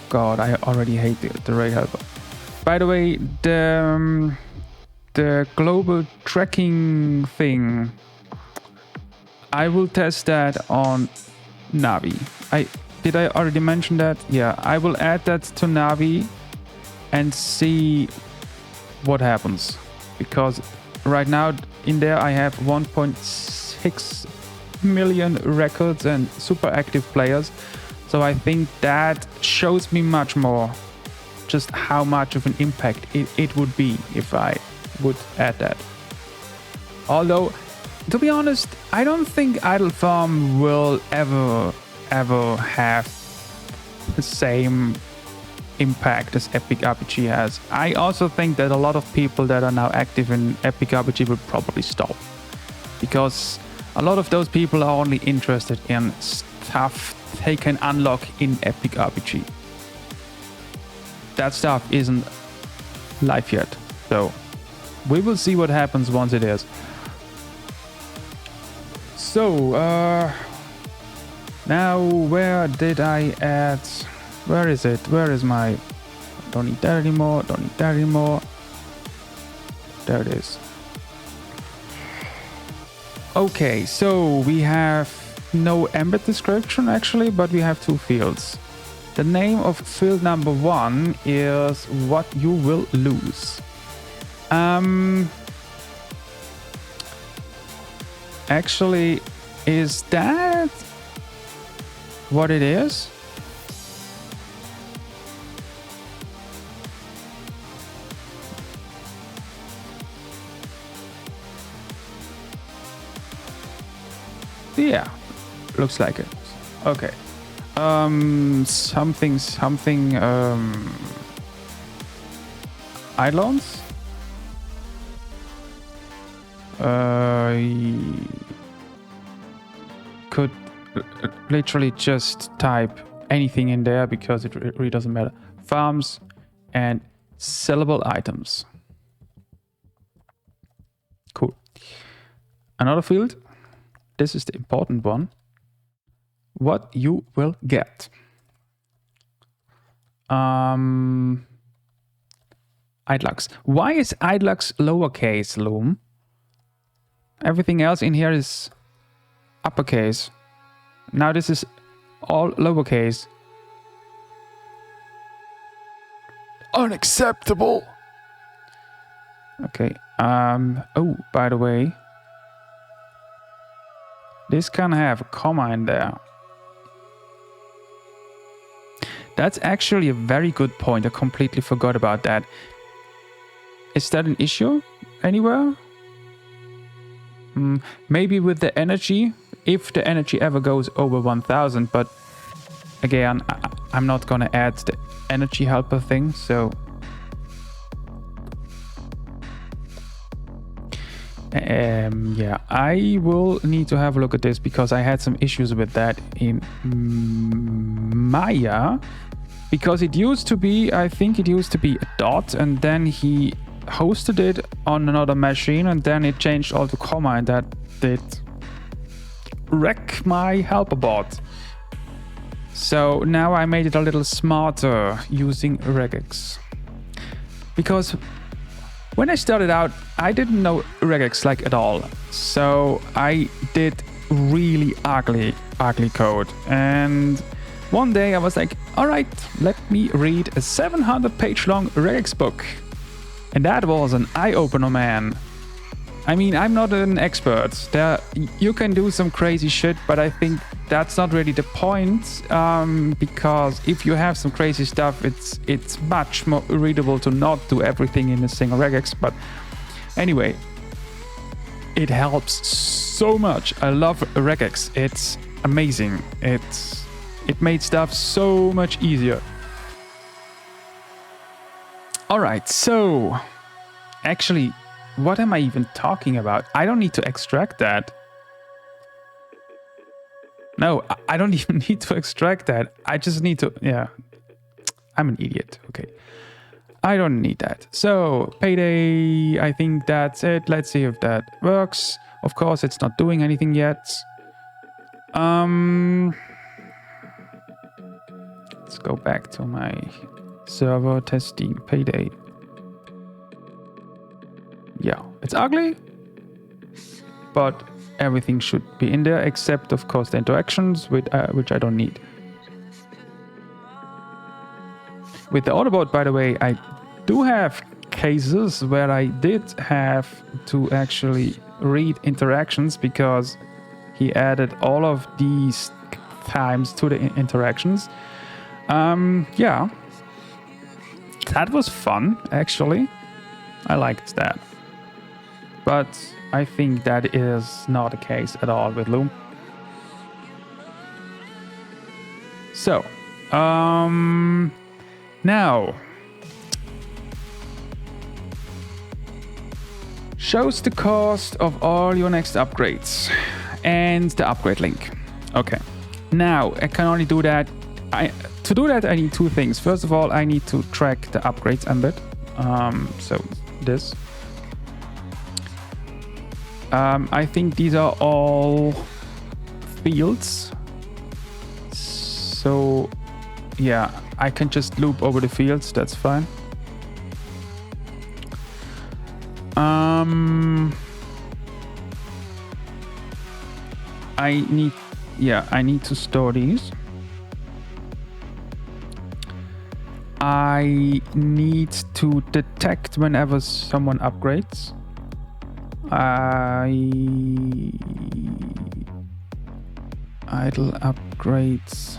God, I already hate the raid helper. By the way, the global tracking thing, I will test that on Navi. Did I already mention that? Yeah, I will add that to Navi and see what happens. Because right now in there I have 1.6 million records and super active players. So I think that shows me much more just how much of an impact it would be if I would add that. Although, to be honest, I don't think Idle Farm will ever have the same impact as Epic RPG has. I also think that a lot of people that are now active in Epic RPG will probably stop, because a lot of those people are only interested in stuff they can unlock in Epic RPG. That stuff isn't live yet, so we will see what happens once it is. So, now where did I add? Where is it? Where is my... Don't need that anymore, don't need that anymore. There it is. Okay, so we have no embed description actually, but we have 2 fields. The name of field number 1 is what you will lose. Actually, is that what it is? Yeah, looks like it. Okay. Something, Idlons? Could literally just type anything in there because it really doesn't matter. Farms and sellable items. Cool. Another field. This is the important one. What you will get. Idlux. Why is Idlux lowercase, Loom? Everything else in here is uppercase. Now this is all lowercase. Unacceptable. Okay. Oh, by the way, this can have a comma in there. That's actually a very good point. I completely forgot about that. Is that an issue anywhere? Maybe with the energy, if the energy ever goes over 1000, but again, I'm not gonna add the energy helper thing, so yeah, I will need to have a look at this because I had some issues with that in Maya, because it used to be, I think it used to be a dot, and then he hosted it on another machine, and then it changed all to comma, and that did wreck my helper bot. So now I made it a little smarter using regex, because when I started out, I didn't know regex like at all. So I did really ugly code. And one day I was like, all right, let me read a 700-page long regex book. And that was an eye-opener, man. I mean, I'm not an expert. You can do some crazy shit, but I think that's not really the point. Because if you have some crazy stuff, it's much more readable to not do everything in a single regex. But anyway, it helps so much. I love regex. It's amazing. It made stuff so much easier. All right, so actually, what am I even talking about? I don't need to extract that. No, I don't even need to extract that. I just need to, yeah. I'm an idiot, okay. I don't need that. So, payday, I think that's it. Let's see if that works. Of course, it's not doing anything yet. Let's go back to my server testing payday. Yeah, it's ugly, but everything should be in there except, of course, the interactions, which I don't need. With the Autobot, by the way, I do have cases where I did have to actually read interactions because he added all of these times to the interactions. Yeah, that was fun, actually. I liked that. But I think that is not the case at all with Loom. So, now, shows the cost of all your next upgrades and the upgrade link. Okay, now I can only do that. To do that, I need two things. First of all, I need to track the upgrades embed. So this. I think these are all fields. So yeah, I can just loop over the fields. That's fine. I need to store these. I need to detect whenever someone upgrades. Idle upgrades.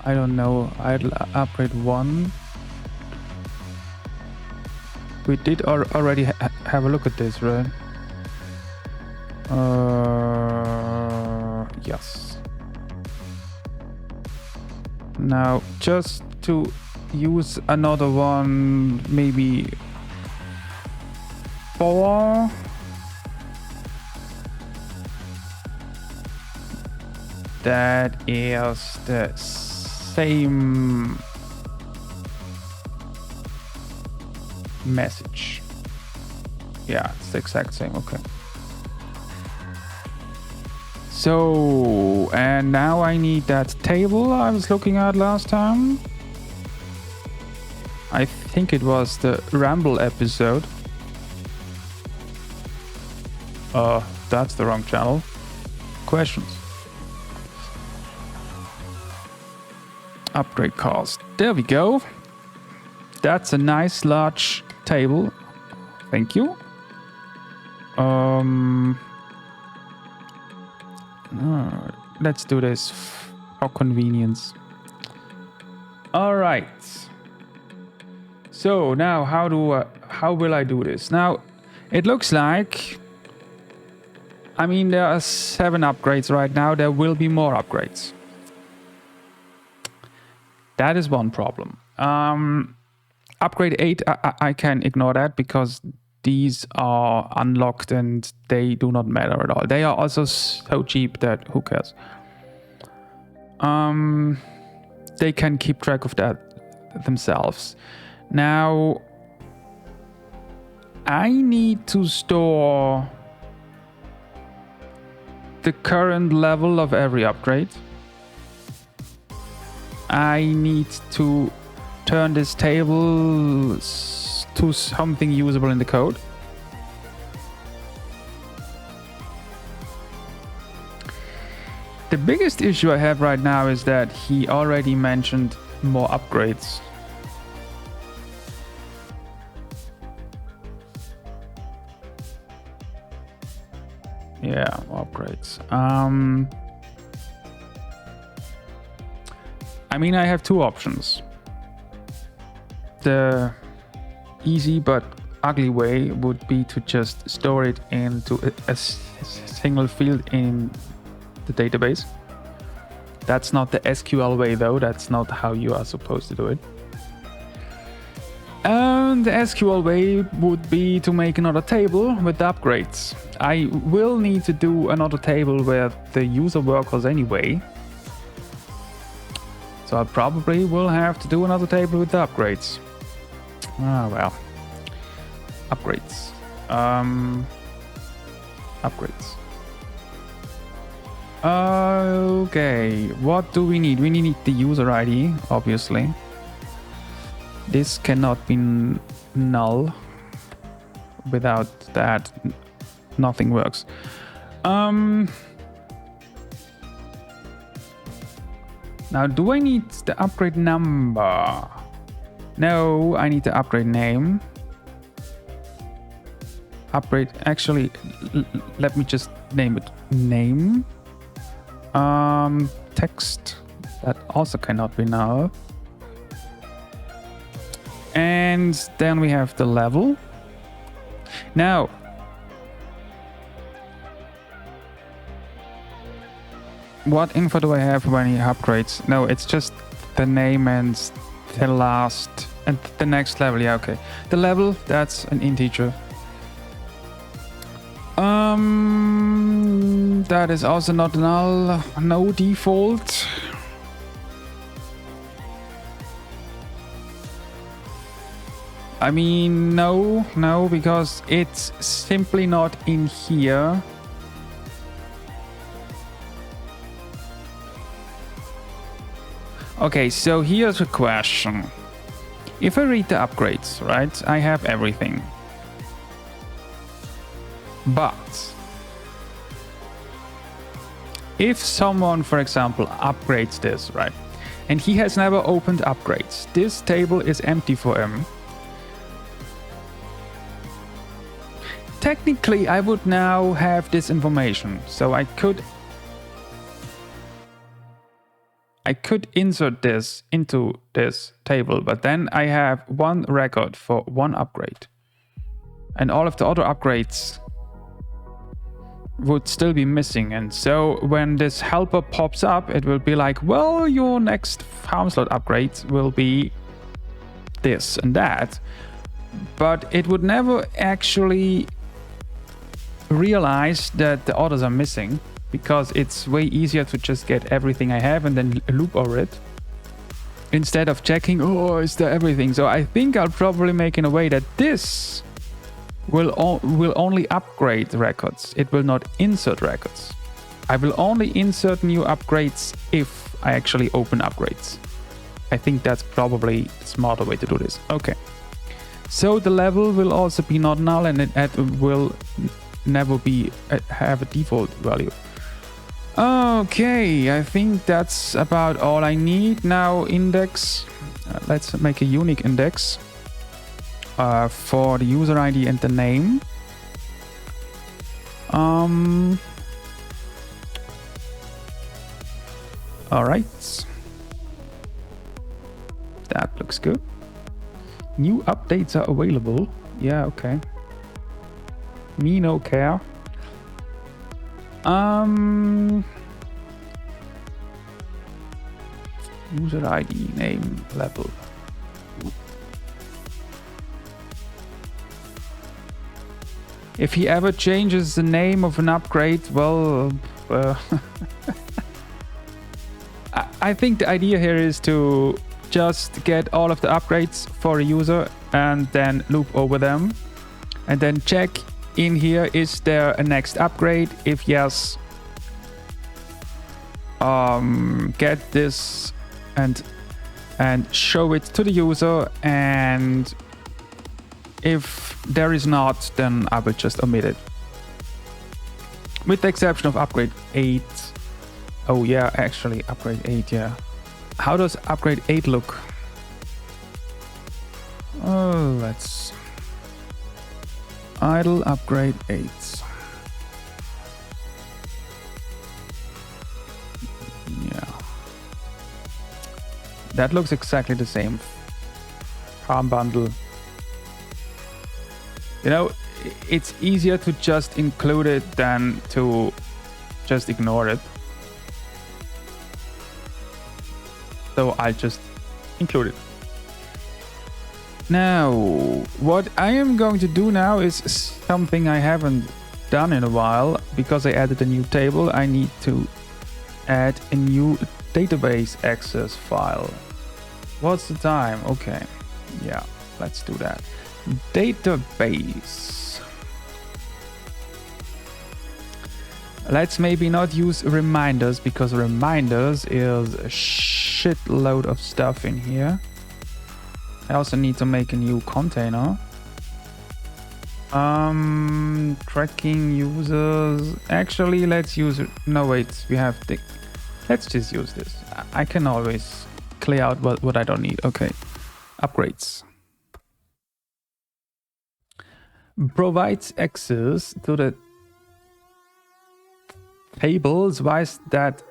I don't know. Idle upgrade 1. We did already have a look at this, right? Yes. Now, just to use another one, maybe 4. That is the same message. Yeah, it's the exact same. Okay. So, and now I need that table I was looking at last time. I think it was the Ramble episode. That's the wrong channel. Questions. Upgrade cost. There we go. That's a nice large table. Thank you. Let's do this for convenience. All right. So now how will I do this? Now it looks like, I mean, there are 7 upgrades right now. There will be more upgrades. That is one problem. Upgrade 8, I can ignore that because these are unlocked and they do not matter at all. They are also so cheap that who cares? They can keep track of that themselves. Now, I need to store the current level of every upgrade. I need to turn this table to something usable in the code. The biggest issue I have right now is that he already mentioned more upgrades. Yeah, upgrades. I mean, I have two options. The easy but ugly way would be to just store it into a single field in the database. That's not the SQL way though, that's not how you are supposed to do it. And the SQL way would be to make another table with the upgrades. I will need to do another table with the user workers anyway. So I probably will have to do another table with the upgrades. Ah, well. Upgrades. Upgrades. Okay, what do we need? We need the user ID, obviously. This cannot be null. Without that, nothing works. Now, do I need the upgrade number? No, I need the upgrade name. Upgrade, actually, let me just name it. Name. Text. That also cannot be null. And then we have the level. Now, what info do I have when he upgrades? No, it's just the name and the last and the next level. Yeah, okay. The level, that's an integer. That is also not null. No default. I mean, no, because it's simply not in here. Okay, so here's a question. If I read the upgrades, right, I have everything. But if someone, for example, upgrades this, right, and he has never opened upgrades, this table is empty for him. Technically, I would now have this information, so I could insert this into this table, but then I have one record for one upgrade. And all of the other upgrades would still be missing. And so when this helper pops up, it will be like, well, your next farm slot upgrade will be this and that. But it would never actually realize that the others are missing, because it's way easier to just get everything I have and then loop over it instead of checking, oh, is there everything? So I think I'll probably make in a way that this will only upgrade records. It will not insert records. I will only insert new upgrades if I actually open upgrades. I think that's probably a smarter way to do this. Okay. So the level will also be not null, and it will never be have a default value. Okay, I think that's about all I need. Now index, let's make a unique index for the user ID and the name. All right, that looks good. New updates are available. Yeah, okay. Me no care. User ID, name, level. If he ever changes the name of an upgrade, well, I think the idea here is to just get all of the upgrades for a user and then loop over them and then check in here, is there a next upgrade? If yes, get this and show it to the user, and if there is not, then I will just omit it. With the exception of upgrade 8. Oh yeah, actually upgrade 8, yeah. How does upgrade 8 look? Oh, let's idle upgrade 8. That looks exactly the same. Farm bundle. You know, it's easier to just include it than to just ignore it. So I'll just include it. Now, what I am going to do now is something I haven't done in a while. Because I added a new table, I need to add a new database access file. What's the time? Okay, yeah, let's do that. Database. Let's maybe not use reminders, because reminders is a shitload of stuff in here. I also need to make a new container. Tracking users. Actually, let's use it. No, wait, we have the. Let's just use this. I can always clear out what I don't need. Okay. Upgrades. Provides access to the tables. Why is that?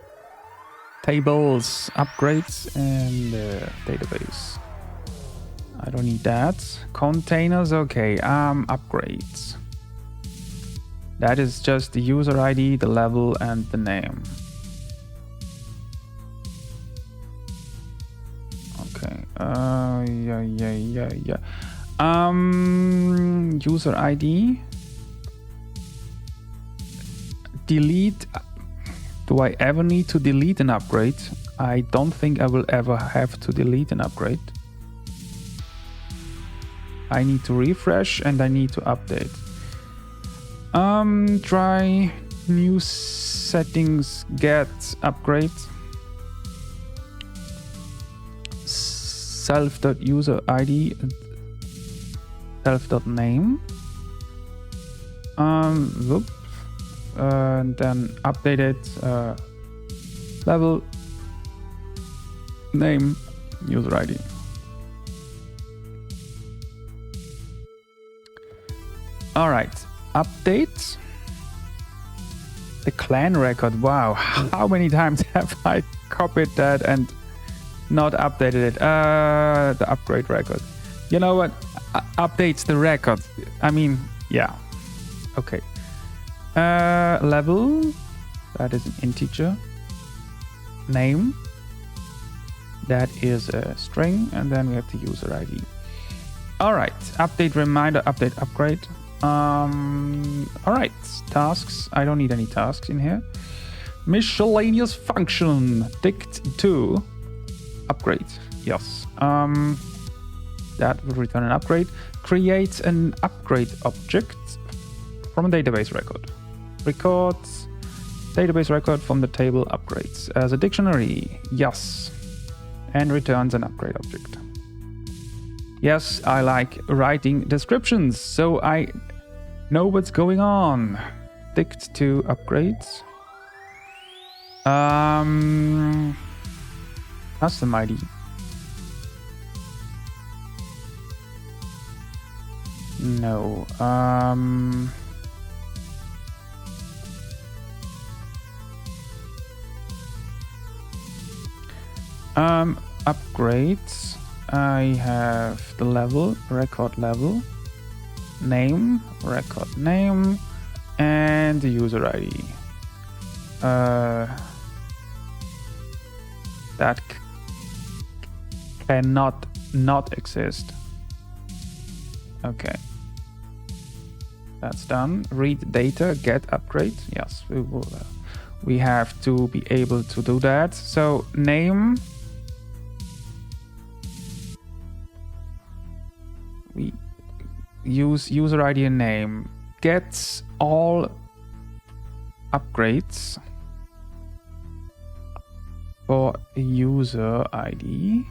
Tables, upgrades, and database. I don't need that. Containers, okay. Upgrades. That is just the user ID, the level, and the name. Okay. Yeah. User ID. Delete. Do I ever need to delete an upgrade? I don't think I will ever have to delete an upgrade. I need to refresh and I need to update. Try new settings, get upgrade. Self.user ID, self.name. Whoop. And then update it. Level, name, user ID. All right, update the clan record. Wow, how many times have I copied that and not updated it? The upgrade record. You know what? Updates the record. I mean, yeah. Okay. Level. That is an integer. Name. That is a string, and then we have the user ID. All right. Update reminder. Update upgrade. All right. Tasks. I don't need any tasks in here. Miscellaneous function. Dict to upgrade. Yes. That will return an upgrade. Create an upgrade object from a database record. Records database record from the table upgrades as a dictionary. Yes. And returns an upgrade object. Yes, I like writing descriptions, so I know what's going on. Dict to upgrades. Custom ID. No. Upgrades. I have the level, record level, name, record name, and the user ID. That cannot not exist. Okay. That's done. Read data, get upgrade. Yes, we will. We have to be able to do that. So name. We use user ID and name. Gets all upgrades for user ID.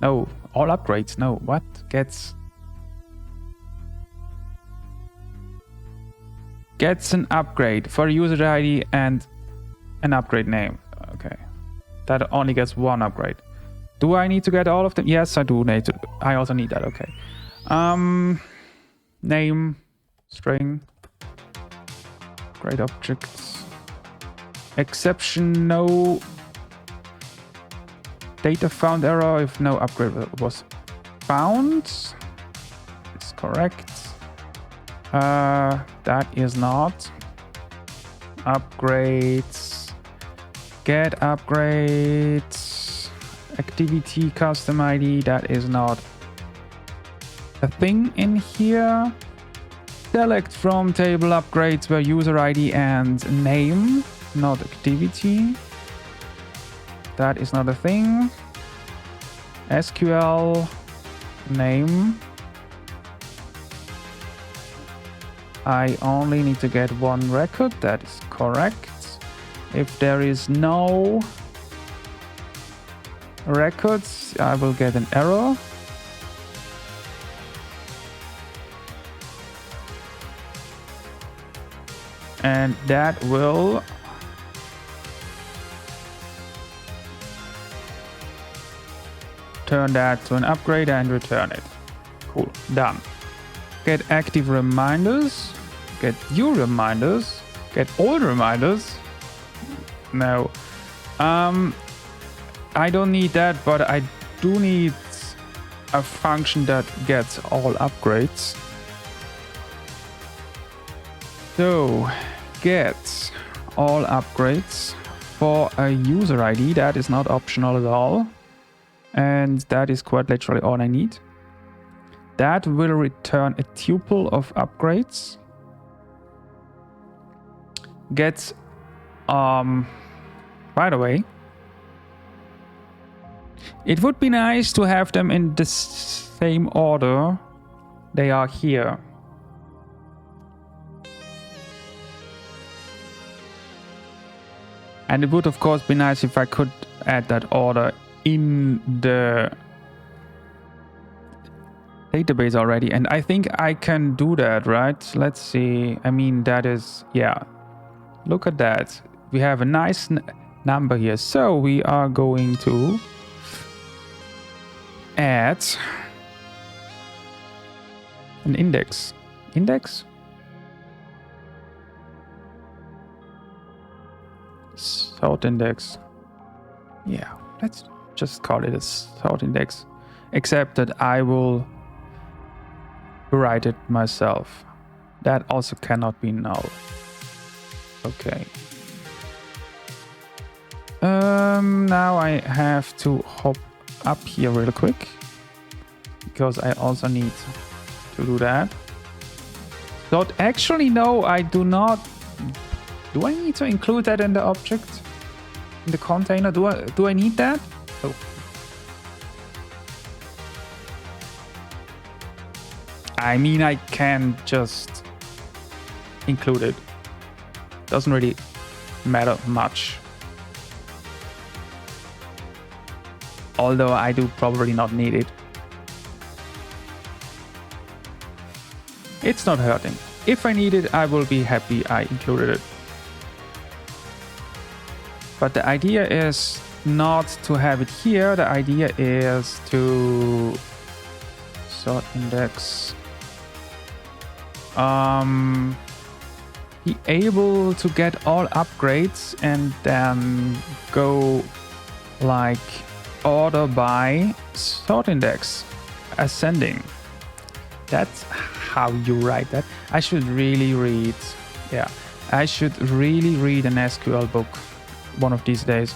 No, all upgrades. No, what? Gets an upgrade for user ID and an upgrade name. Okay. That only gets one upgrade. Do I need to get all of them? Yes, I do need to. I also need that. Okay. Name, string, grade objects, exception, no. data found error if no upgrade was found. It's correct. That is not. Upgrades. Get upgrades. Activity custom ID. That is not a thing in here. Select from table upgrades where user ID and name, not activity. That is not a thing. SQL name. I only need to get one record. That is correct. If there is no records, I will get an error. And that will turn that to an upgrade and return it. Cool, done. Get active reminders, get new reminders, get old reminders. No, I don't need that, but I do need a function that gets all upgrades. So get all upgrades for a user ID. That is not optional at all. And that is quite literally all I need. That will return a tuple of upgrades. Get, by the way, it would be nice to have them in the same order they are here. And it would of course be nice if I could add that order in the database already. And I think I can do that, right? Let's see. I mean, that is, yeah. Look at that. We have a nice number here. So we are going to add an index. Index? Sort index. Yeah, let's just call it a sort index. Except that I will write it myself. That also cannot be null. Okay. Now I have to hop up here real quick. Because I also need to do that. But actually, no, I do not. Do I need to include that in the object? In the container? Do I need that? Oh. I mean, I can just include it. Doesn't really matter much. Although I do probably not need it. It's not hurting. If I need it, I will be happy I included it. But the idea is not to have it here. The idea is to sort index. Be able to get all upgrades and then go like order by sort index ascending. That's how you write that. I should really read. Yeah, I should really read an SQL book one of these days.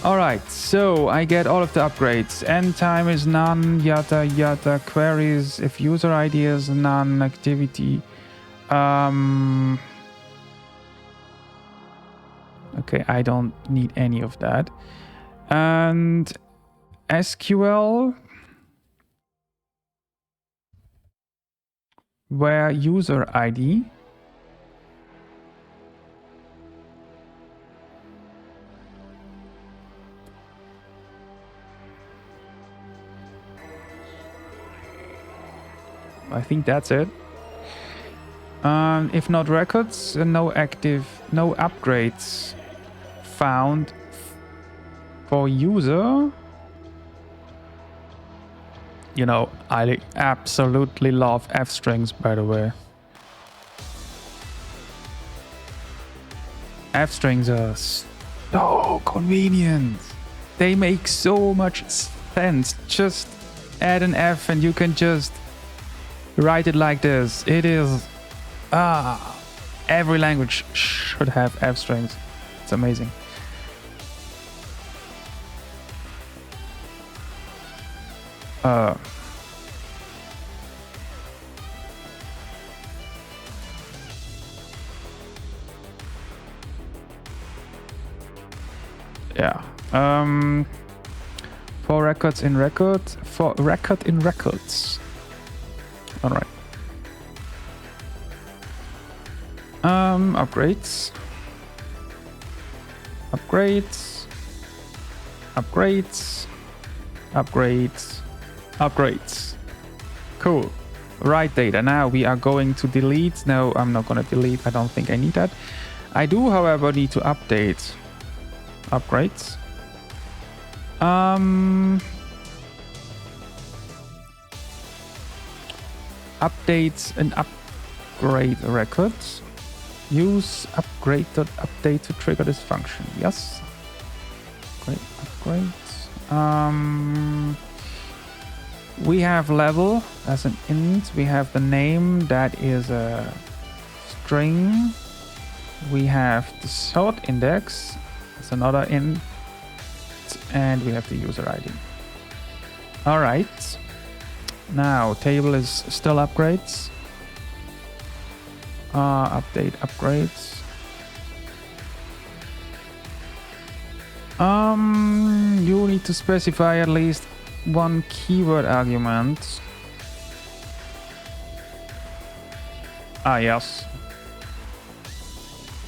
All right, so I get all of the upgrades. End time is none, yada yada. Queries, if user ID is none, activity. Okay, I don't need any of that. And SQL, where user ID. I think that's it. If not records, no upgrades found for user. You know, I absolutely love F strings, by the way. F strings are so convenient. they make so much sense. Just add an F and you can just write it like this. It is every language should have F strings. It's amazing. Yeah. For records in record. For record in records. All right. Upgrades. Upgrades. Upgrades. Upgrades. Upgrades. Cool. Right data. Now we are going to delete. No, I'm not going to delete. I don't think I need that. I do, however, need to update. Upgrades. Updates and upgrade records. Use upgrade.update to trigger this function. Yes. Great. Upgrades. We have level as an int. We have the name that is a string. We have the sort index. It's another int. And we have the user ID. All right. Now table is still upgrades. Update upgrades. You need to specify at least one keyword argument. Yes.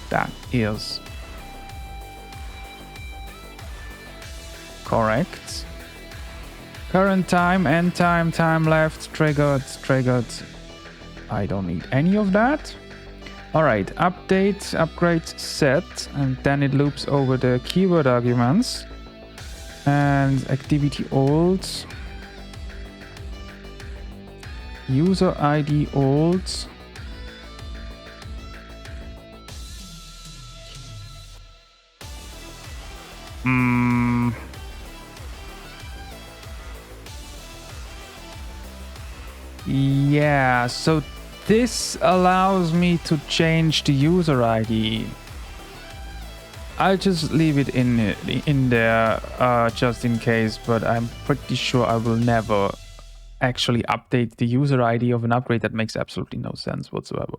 That is correct. Current time, end time, time left, triggered. I don't need any of that. All right, update, upgrade, set, and then it loops over the keyword arguments and activity old, user ID old. Yeah, so this allows me to change the user ID. I'll just leave it in there just in case, but I'm pretty sure I will never actually update the user ID of an upgrade. That makes absolutely no sense whatsoever.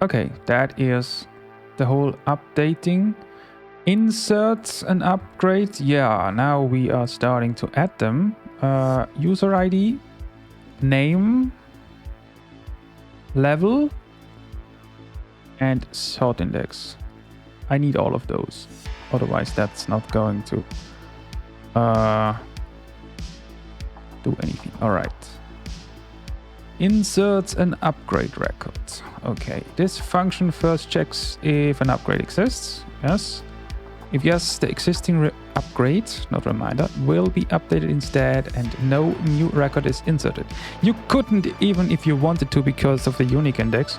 Okay, that is the whole updating. Inserts and upgrades. Yeah, now we are starting to add them. User ID, name, level, and sort index. I need all of those. Otherwise, that's not going to do anything. All right. Inserts an upgrade record. Okay, this function first checks if an upgrade exists. Yes. If yes, the existing upgrade, not reminder, will be updated instead and no new record is inserted. You couldn't even if you wanted to because of the unique index.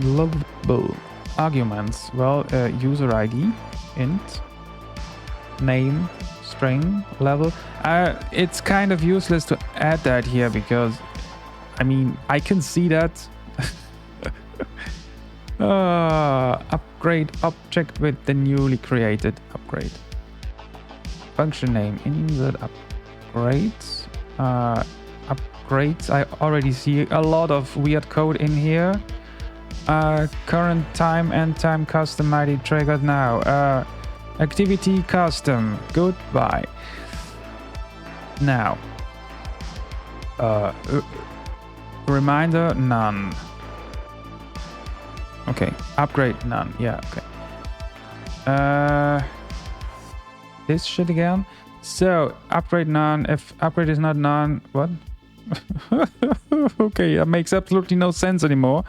Lovable arguments. Well, user ID, int, name, string, level. It's kind of useless to add that here because, I mean, I can see that. Upgrade object with the newly created upgrade. Function name, insert upgrades. Upgrades, I already see a lot of weird code in here. Current time, end time, custom ID triggered now. Activity custom, goodbye. Now, reminder, none. Okay, upgrade, none. Yeah, okay. This shit again. So, upgrade none. If upgrade is not none, what? Okay, that makes absolutely no sense anymore.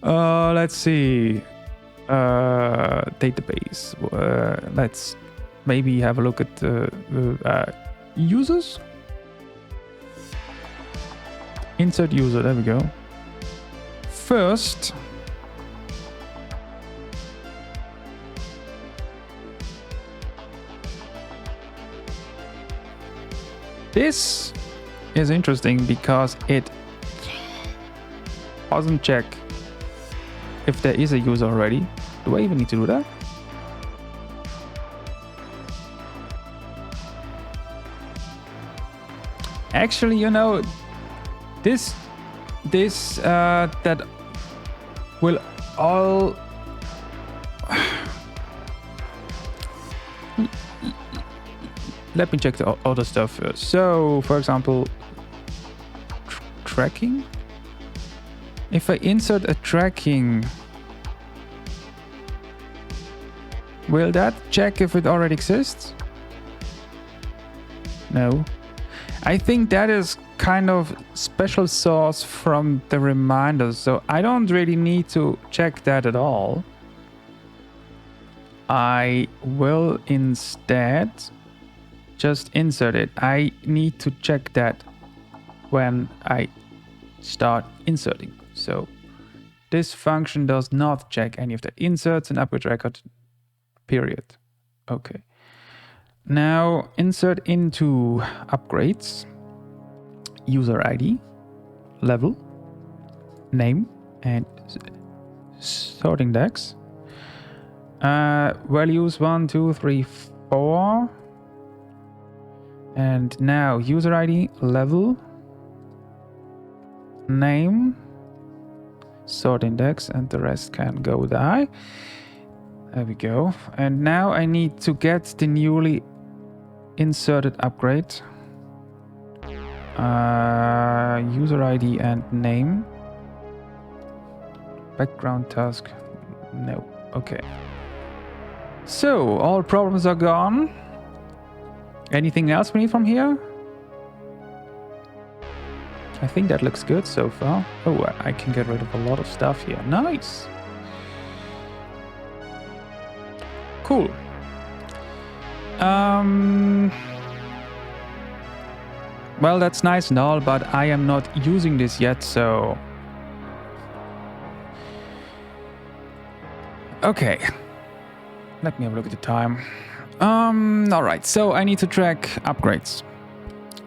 Let's see. Database. Let's maybe have a look at users. Insert user, there we go. First, this is interesting because it doesn't check if there is a user already. Do I even need to do that? Actually, you know, this that will all let me check the other stuff first. So, for example, tracking. If I insert a tracking, will that check if it already exists? No. I think that is kind of special source from the reminders, so I don't really need to check that at all. I will instead just insert it. I need to check that when I start inserting. So this function does not check any of the inserts and upgrade record, period. Okay. Now insert into upgrades, user ID, level, name, and sort index. Values 1, 2, 3, 4. And now user ID, level, name, sort index, and the rest can go die. There we go. And now I need to get the newly inserted upgrade. User ID and name. Background task. No. Okay. So all problems are gone. Anything else we need from here? I think that looks good so far. Oh, I can get rid of a lot of stuff here. Nice. Cool. Well, that's nice and all, but I am not using this yet, so... Okay. Let me have a look at the time. Alright, so I need to track upgrades.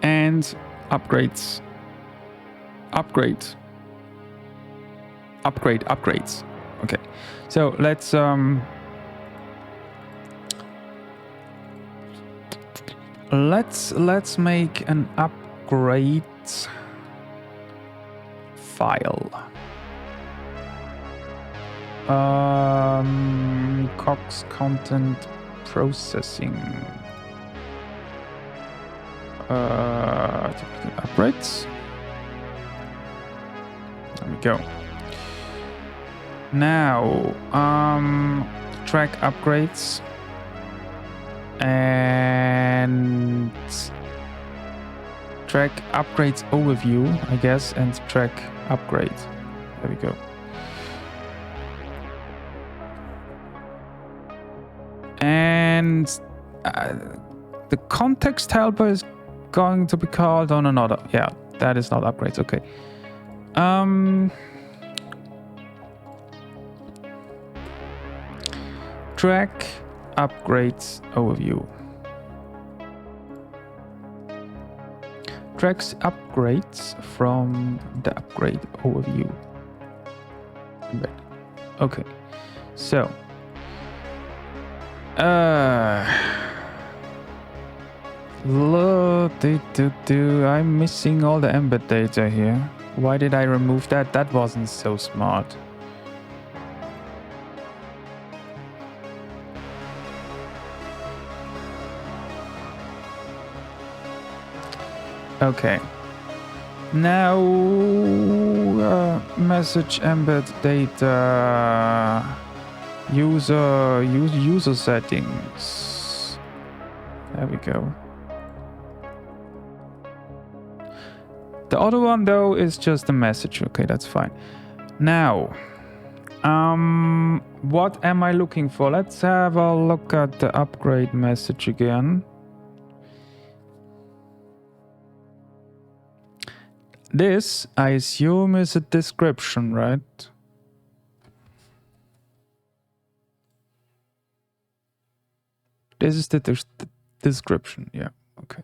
And upgrades. Upgrades. Okay. So let's let's make an upgrade file. Cox content processing. Upgrades. There we go. Now, track upgrades and track upgrades overview, I guess, and track upgrade. There we go. And the context helper is going to be called on another. Yeah, that is not upgrades. Okay. Track upgrades overview. Tracks upgrades from the upgrade overview. Okay, so I'm missing all the embed data here. Why did I remove that? That wasn't so smart. Okay. Now message embed data user settings. There we go. The other one though is just a message. Okay, that's fine. Now, what am I looking for? Let's have a look at the upgrade message again. this, I assume, is a description, right? This is the description, yeah, okay.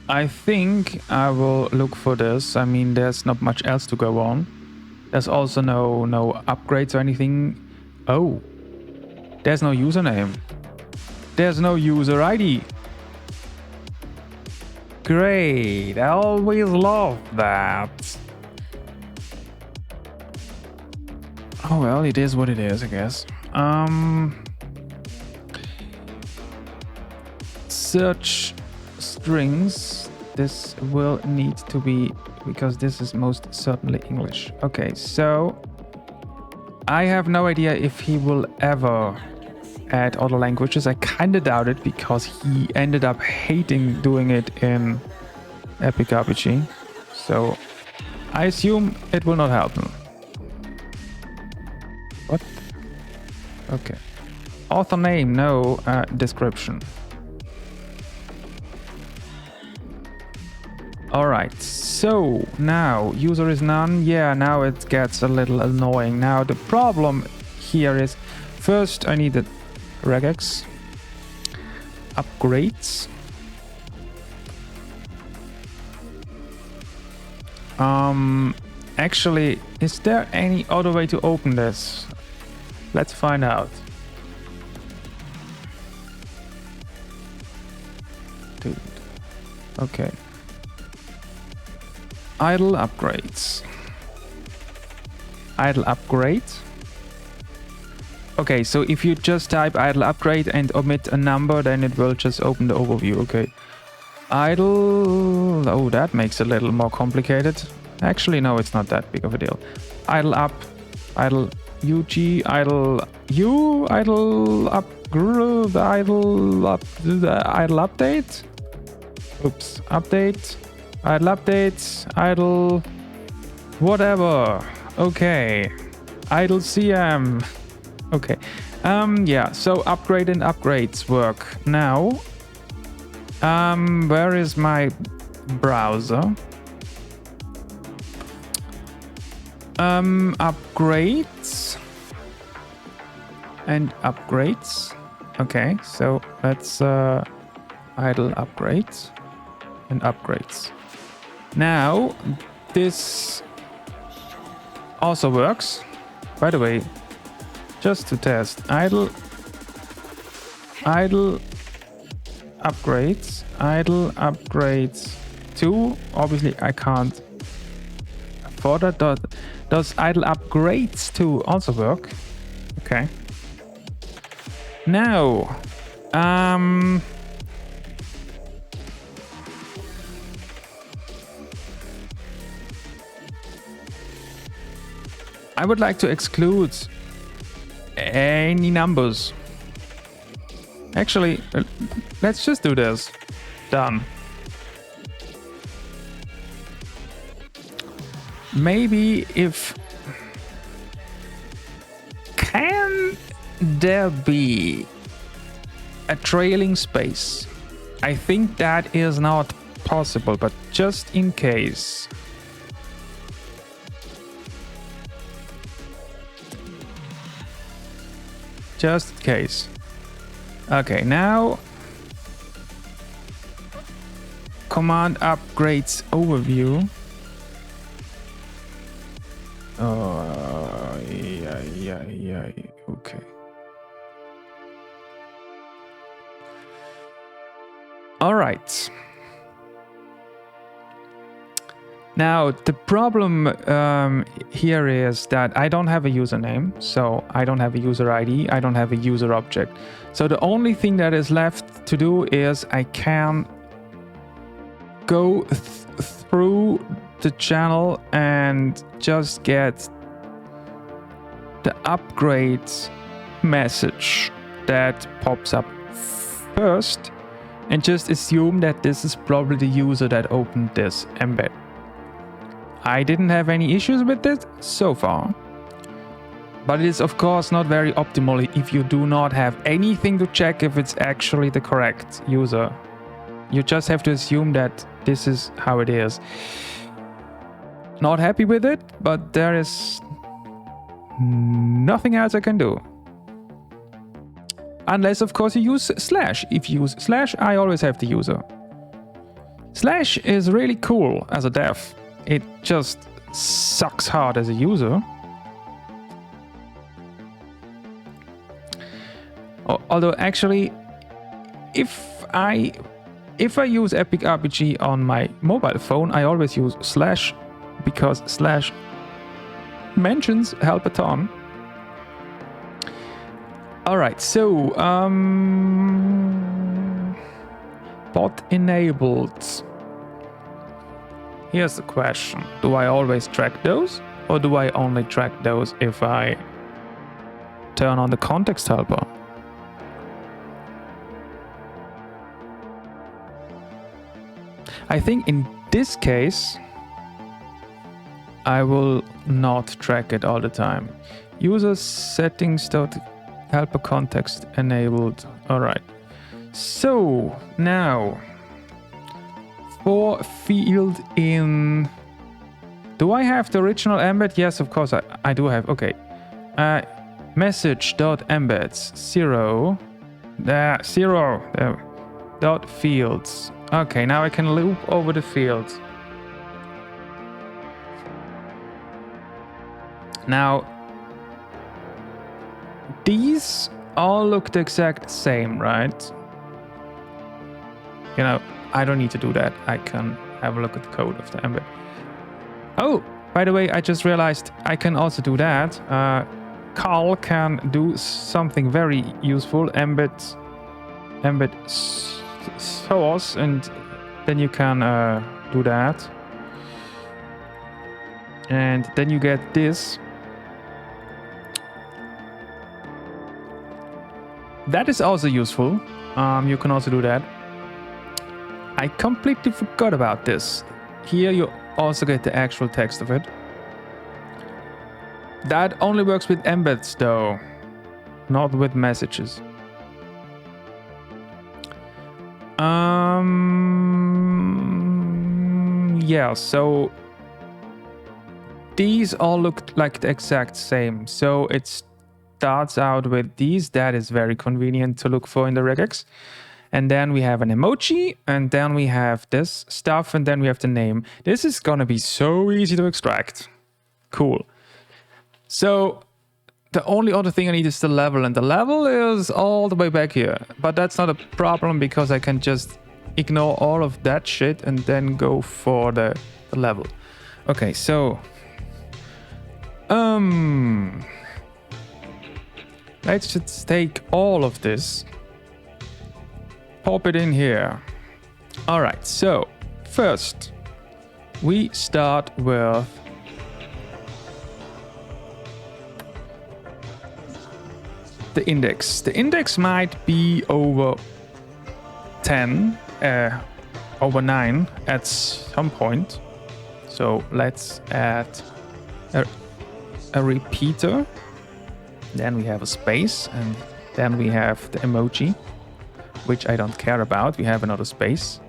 I think I will look for this. I mean, there's not much else to go on. There's also no upgrades or anything. Oh, there's no username. There's no user ID. Great, I always love that. Oh well, it is what it is, I guess. Search strings. This will need to be, because this is most certainly English. Okay, so I have no idea if he will ever add other languages. I kind of doubt it, because he ended up hating doing it in Epic RPG. So I assume it will not help him. What? Okay. Author name, no description. Alright, so now user is none. Yeah, now it gets a little annoying. Now the problem here is, first I need the regex upgrades. Actually, is there any other way to open this? Let's find out. Dude. Okay. Idle upgrades. Idle upgrade. Okay, so if you just type idle upgrade and omit a number, then it will just open the overview. Okay. Idle. Oh, that makes it a little more complicated. Actually, no, it's not that big of a deal. Idle up. Idle UG. Idle U. Idle up. Idle up. Idle update. Oops. Update. Idle updates, idle whatever. Okay. Idle CM. Okay. Yeah, so upgrade and upgrades work. Now, where is my browser? Upgrades and upgrades. Okay, so let's idle upgrades and upgrades. Now, this also works. By the way, just to test, idle upgrades 2. Obviously, I can't afford that. Does idle upgrades 2 also work? Okay. Now, I would like to exclude any numbers. Actually, let's just do this. Done. Maybe if... Can there be a trailing space? I think that is not possible, but just in case... Just in case. Okay, now command upgrades overview. Oh, yeah. Okay. All right. Now, the problem here is that I don't have a username, so I don't have a user ID, I don't have a user object. So the only thing that is left to do is I can go through the channel and just get the upgrade message that pops up first and just assume that this is probably the user that opened this embed. I didn't have any issues with it so far. But it is of course not very optimal if you do not have anything to check if it's actually the correct user. You just have to assume that this is how it is. Not happy with it, but there is nothing else I can do. Unless of course you use slash. If you use slash, I always have the user. Slash is really cool as a dev. It just sucks hard as a user. Although actually, if I use Epic RPG on my mobile phone, I always use slash because slash mentions help a ton. Alright, so bot enabled. Here's the question. Do I always track those? Or do I only track those if I turn on the context helper? I think in this case, I will not track it all the time. User settings helper context enabled. All right. So now for field in, do I have the original embed? Yes, of course I do have. Okay. Message.embeds 0. There, 0. Dot fields. Okay, now I can loop over the fields. Now, these all look the exact same, right? You know, I don't need to do that. I can have a look at the code of the embed. Oh, by the way, I just realized I can also do that. Carl can do something very useful. Embed source, and then you can do that. And then you get this. That is also useful. You can also do that. I completely forgot about this. Here you also get the actual text of it. That only works with embeds though, not with messages. Yeah, so these all look like the exact same. So it starts out with these. That is very convenient to look for in the regex. And then we have an emoji, and then we have this stuff, and then we have the name. This is gonna be so easy to extract. Cool. So the only other thing I need is the level, and the level is all the way back here. But that's not a problem because I can just ignore all of that shit and then go for the level. Okay, so let's just take all of this, pop it in here. All right, so first we start with the index. The index might be over 10, over 9 at some point. So let's add a repeater. Then we have a space, and then we have the emoji, which I don't care about. We have another space.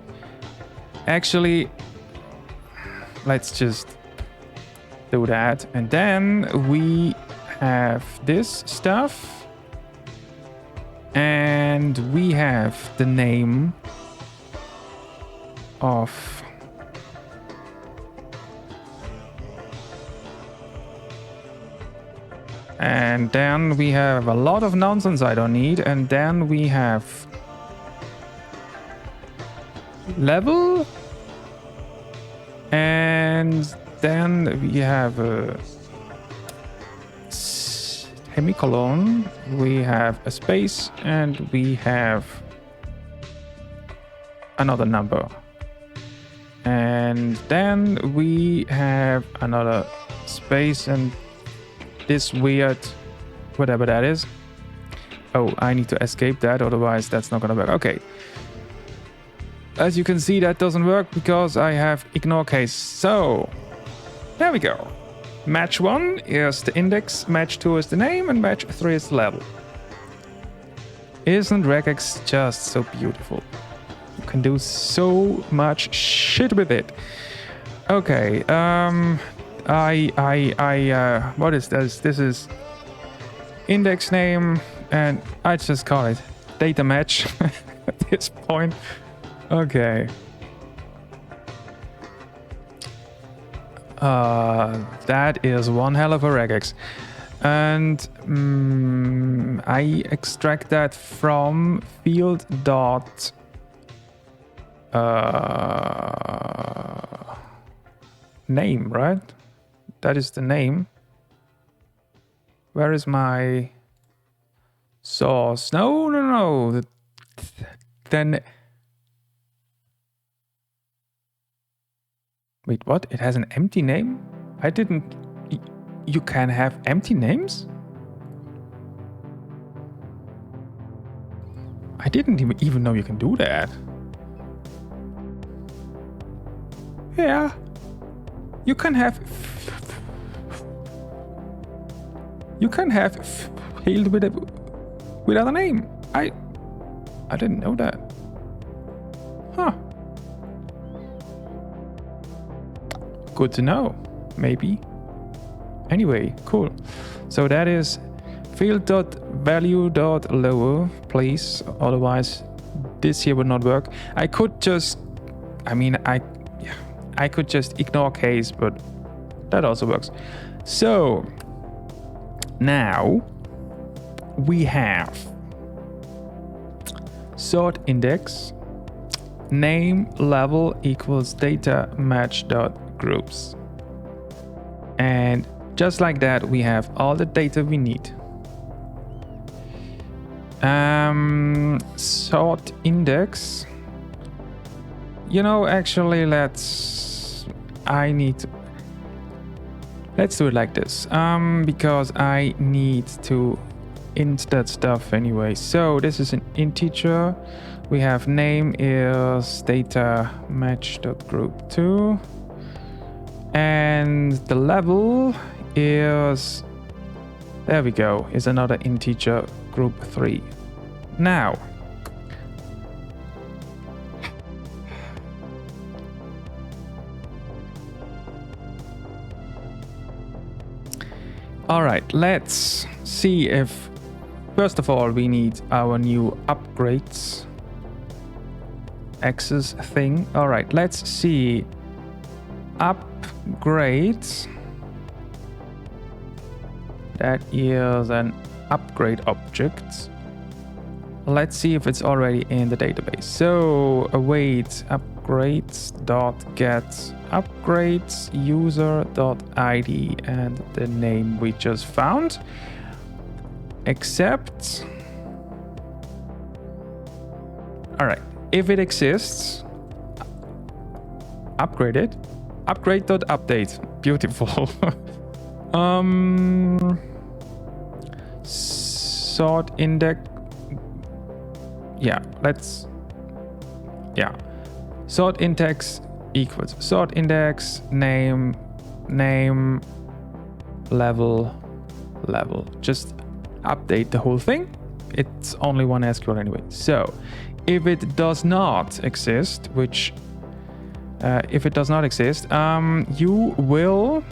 Actually, let's just do that. And then we have this stuff. And we have the name of and then we have a lot of nonsense I don't need, and then we have level, and then we have a semicolon, we have a space, and we have another number, and then we have another space and this weird whatever that is. Oh, I need to escape that, otherwise that's not gonna work. Okay, as you can see, that doesn't work because I have ignore case. So there we go. Match 1 is the index, match 2 is the name, and match 3 is the level. Isn't regex just so beautiful? You can do so much shit with it. Okay, what is this? This is index name, and I just call it data match at this point. Okay. That is one hell of a regex. And I extract that from field dot name, right? That is the name. Where is my source? No. Then wait, what? It has an empty name? I didn't... You can have empty names? I didn't even know you can do that. Yeah. You can have... You can have field without a name. I didn't know that. Huh. Good to know. Maybe. Anyway, cool. So that is field.value.lower, please. Otherwise, this here would not work. I could just... I could just ignore case, but that also works. So now we have sort index name level equals data match dot groups, and just like that we have all the data we need. Sort index, actually let's do it like this, because I need to int that stuff anyway. So this is an integer. We have name is data match.group2, and the level is, there we go, is another integer, group3. Now all right, let's see if, first of all, we need our new upgrades access thing. All right, let's see. Upgrades. That is an upgrade object. Let's see if it's already in the database. So await upgrades.get upgrades user.id and the name we just found. Except, all right, if it exists, upgrade it. Upgrade.update. Beautiful. Sort index. Sort index equals sort index name level. Just update the whole thing. It's only one SQL anyway. So if it does not exist, you will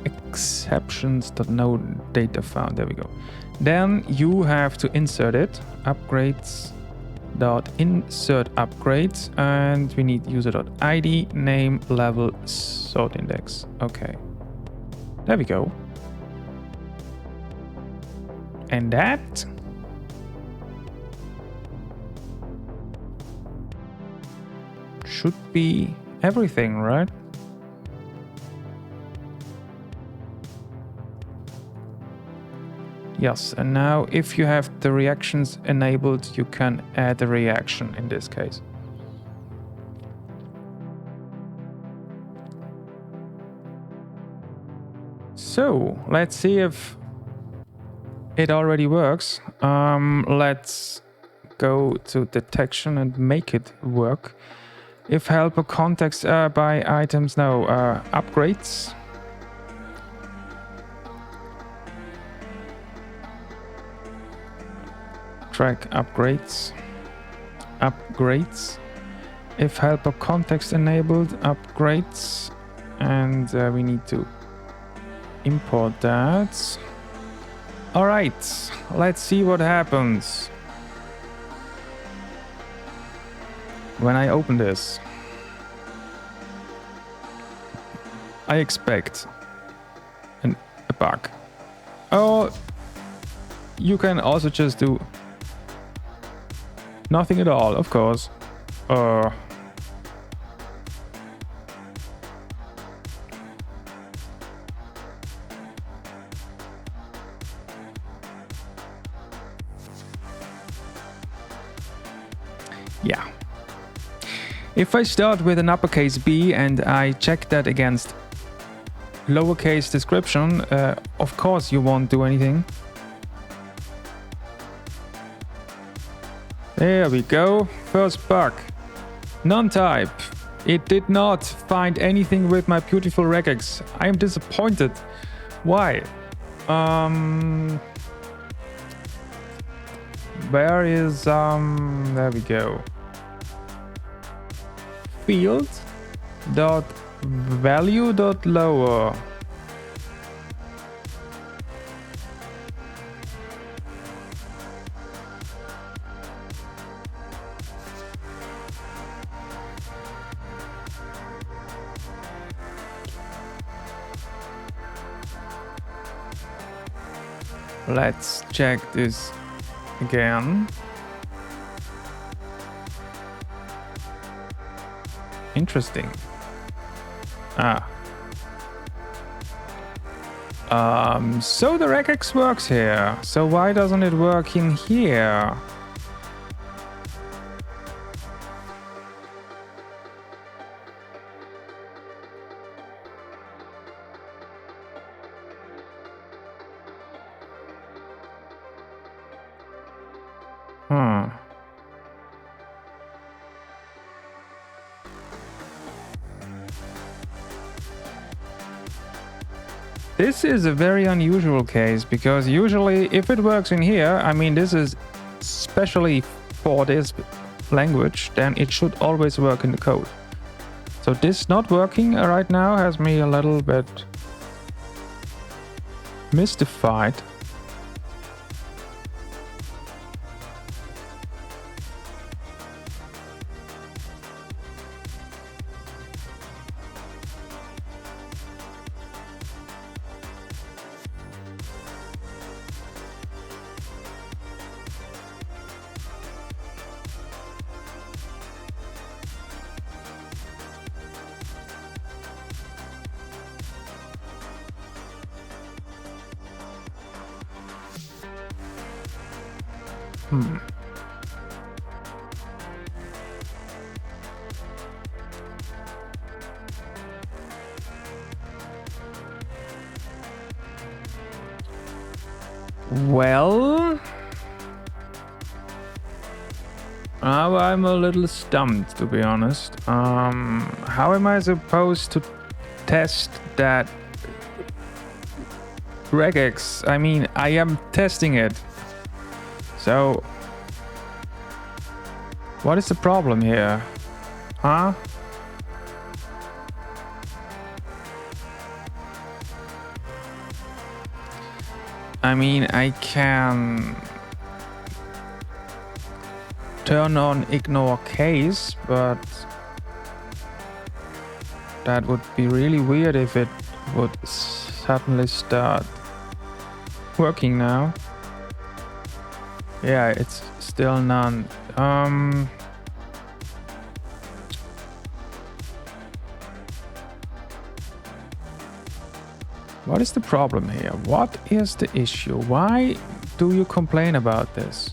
exceptions.no data found. There we go. Then you have to insert it, upgrades.insert upgrades, and we need user.id name level sort index. Okay, there we go. And that should be everything, right? Yes, and now if you have the reactions enabled, you can add a reaction in this case. So let's see if it already works. Let's go to detection and make it work. If helper context by items, no. Upgrades. Track upgrades. Upgrades. If helper context enabled, upgrades. And we need to import that. All right, let's see what happens when I open this. I expect a bug. Oh, you can also just do nothing at all, of course. Yeah. If I start with an uppercase B and I check that against lowercase description, of course you won't do anything. There we go. First bug. Non-type. It did not find anything with my beautiful regex. I am disappointed. Why? Where is there we go. Field dot value dot lower. Let's check this again. Interesting. So the regex works here. So why doesn't it work in here? This is a very unusual case because usually if it works in here, I mean this is specially for this language, then it should always work in the code. So this not working right now has me a little bit mystified. Well, now I'm a little stumped, to be honest. How am I supposed to test that regex? I mean, I am testing it. So, what is the problem here? Huh? I mean, I can turn on ignore case, but that would be really weird if it would suddenly start working now. Yeah, it's still none. What is the problem here? What is the issue? Why do you complain about this?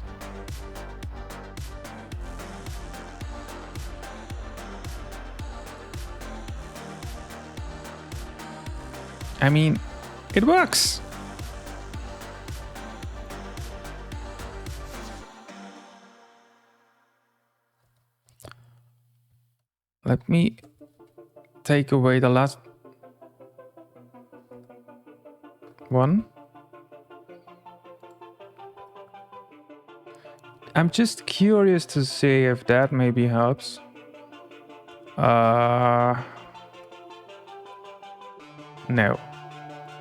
I mean, it works. Let me take away the last one. I'm just curious to see if that maybe helps. No.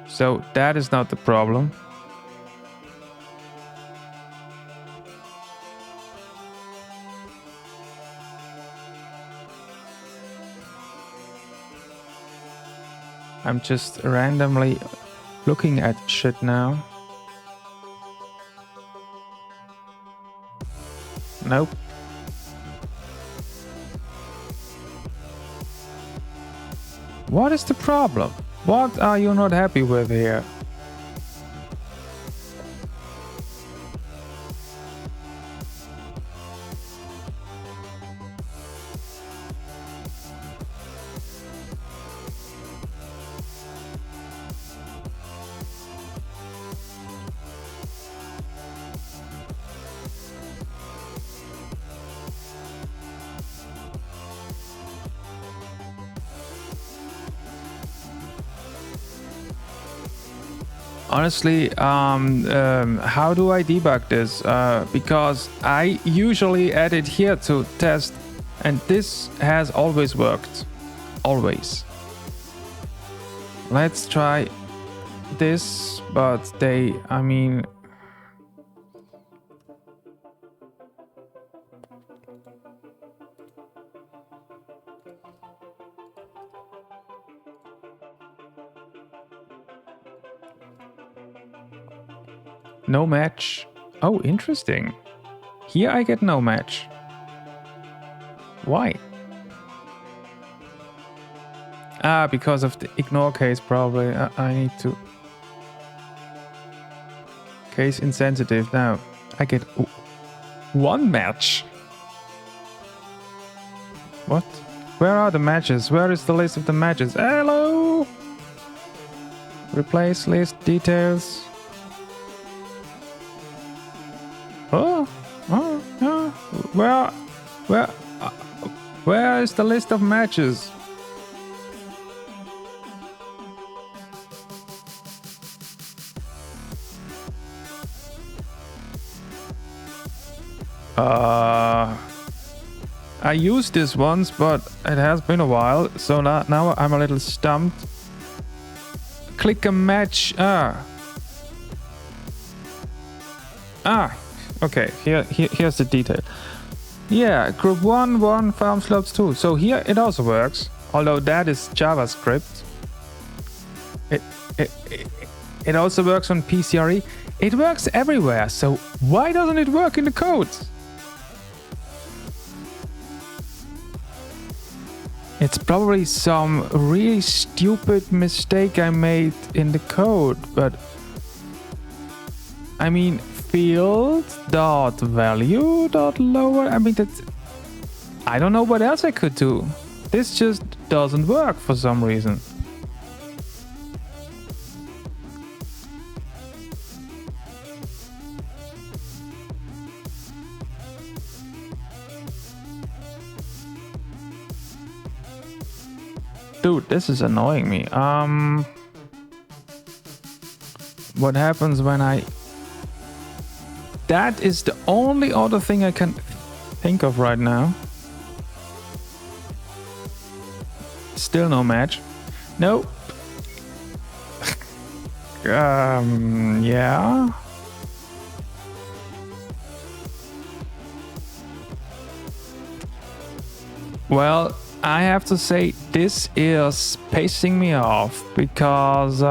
So that is not the problem. I'm just randomly looking at shit now. Nope. What is the problem? What are you not happy with here? Honestly, how do I debug this? Because I usually add it here to test, and this has always worked. Always. Let's try this, but I mean... No match. Oh, interesting. Here I get no match. Why? Ah, because of the ignore case probably. I need to... Case insensitive. Now, I get one match. What? Where are the matches? Where is the list of the matches? Hello? Replace list details. Where is the list of matches? I used this once, but it has been a while, so now I'm a little stumped. Click a match. Okay, here's the detail. Yeah, group 1, farm slopes 2. So here it also works, although that is JavaScript. It also works on PCRE. It works everywhere, so why doesn't it work in the code? It's probably some really stupid mistake I made in the code, but I mean, field.value.lower. I mean, that's... I don't know what else I could do. This just doesn't work for some reason. Dude, this is annoying me. What happens when I... That is the only other thing I can think of right now. Still no match. Nope. Yeah. Well, I have to say this is pissing me off because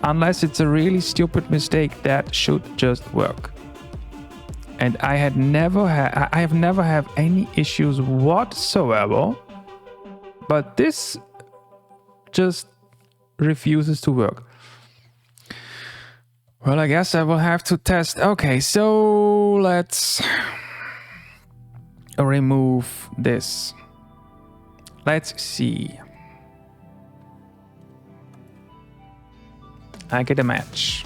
unless it's a really stupid mistake, that should just work. And I have never had any issues whatsoever, but this just refuses to work. Well, I guess I will have to test. Okay, so let's remove this. Let's see. I get a match.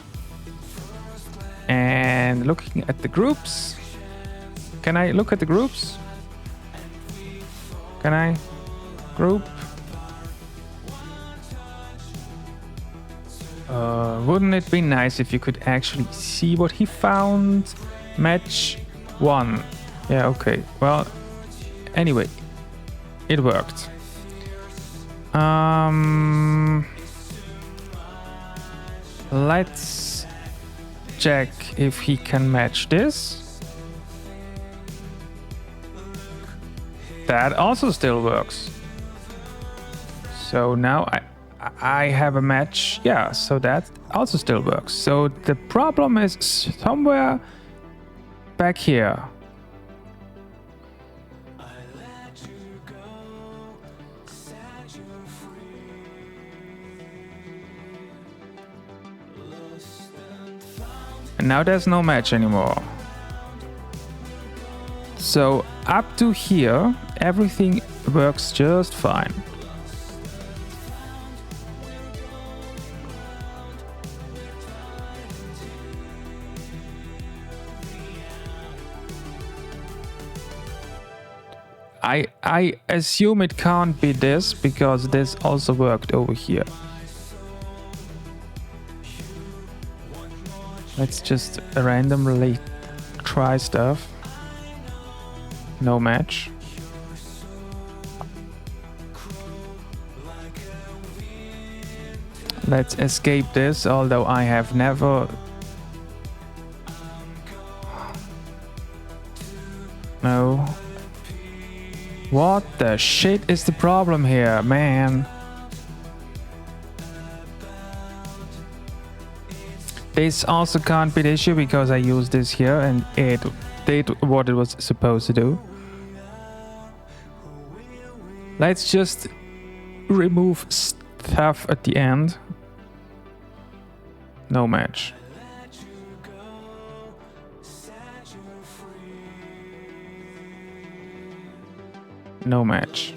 And looking at the groups. Can I look at the groups? Can I? group. Wouldn't it be nice if you could actually see what he found? Match 1. Yeah, okay. Well, anyway, it worked. Let's check if he can match this. That also still works. So now I have a match. Yeah, so that also still works. So the problem is somewhere back here. And now there's no match anymore. So up to here, everything works just fine. I assume it can't be this because this also worked over here. Let's just randomly try stuff. No match. Let's escape this, although I have never... No. What the shit is the problem here, man? This also can't be the issue because I used this here and it did what it was supposed to do. Let's just remove stuff at the end. No match. No match.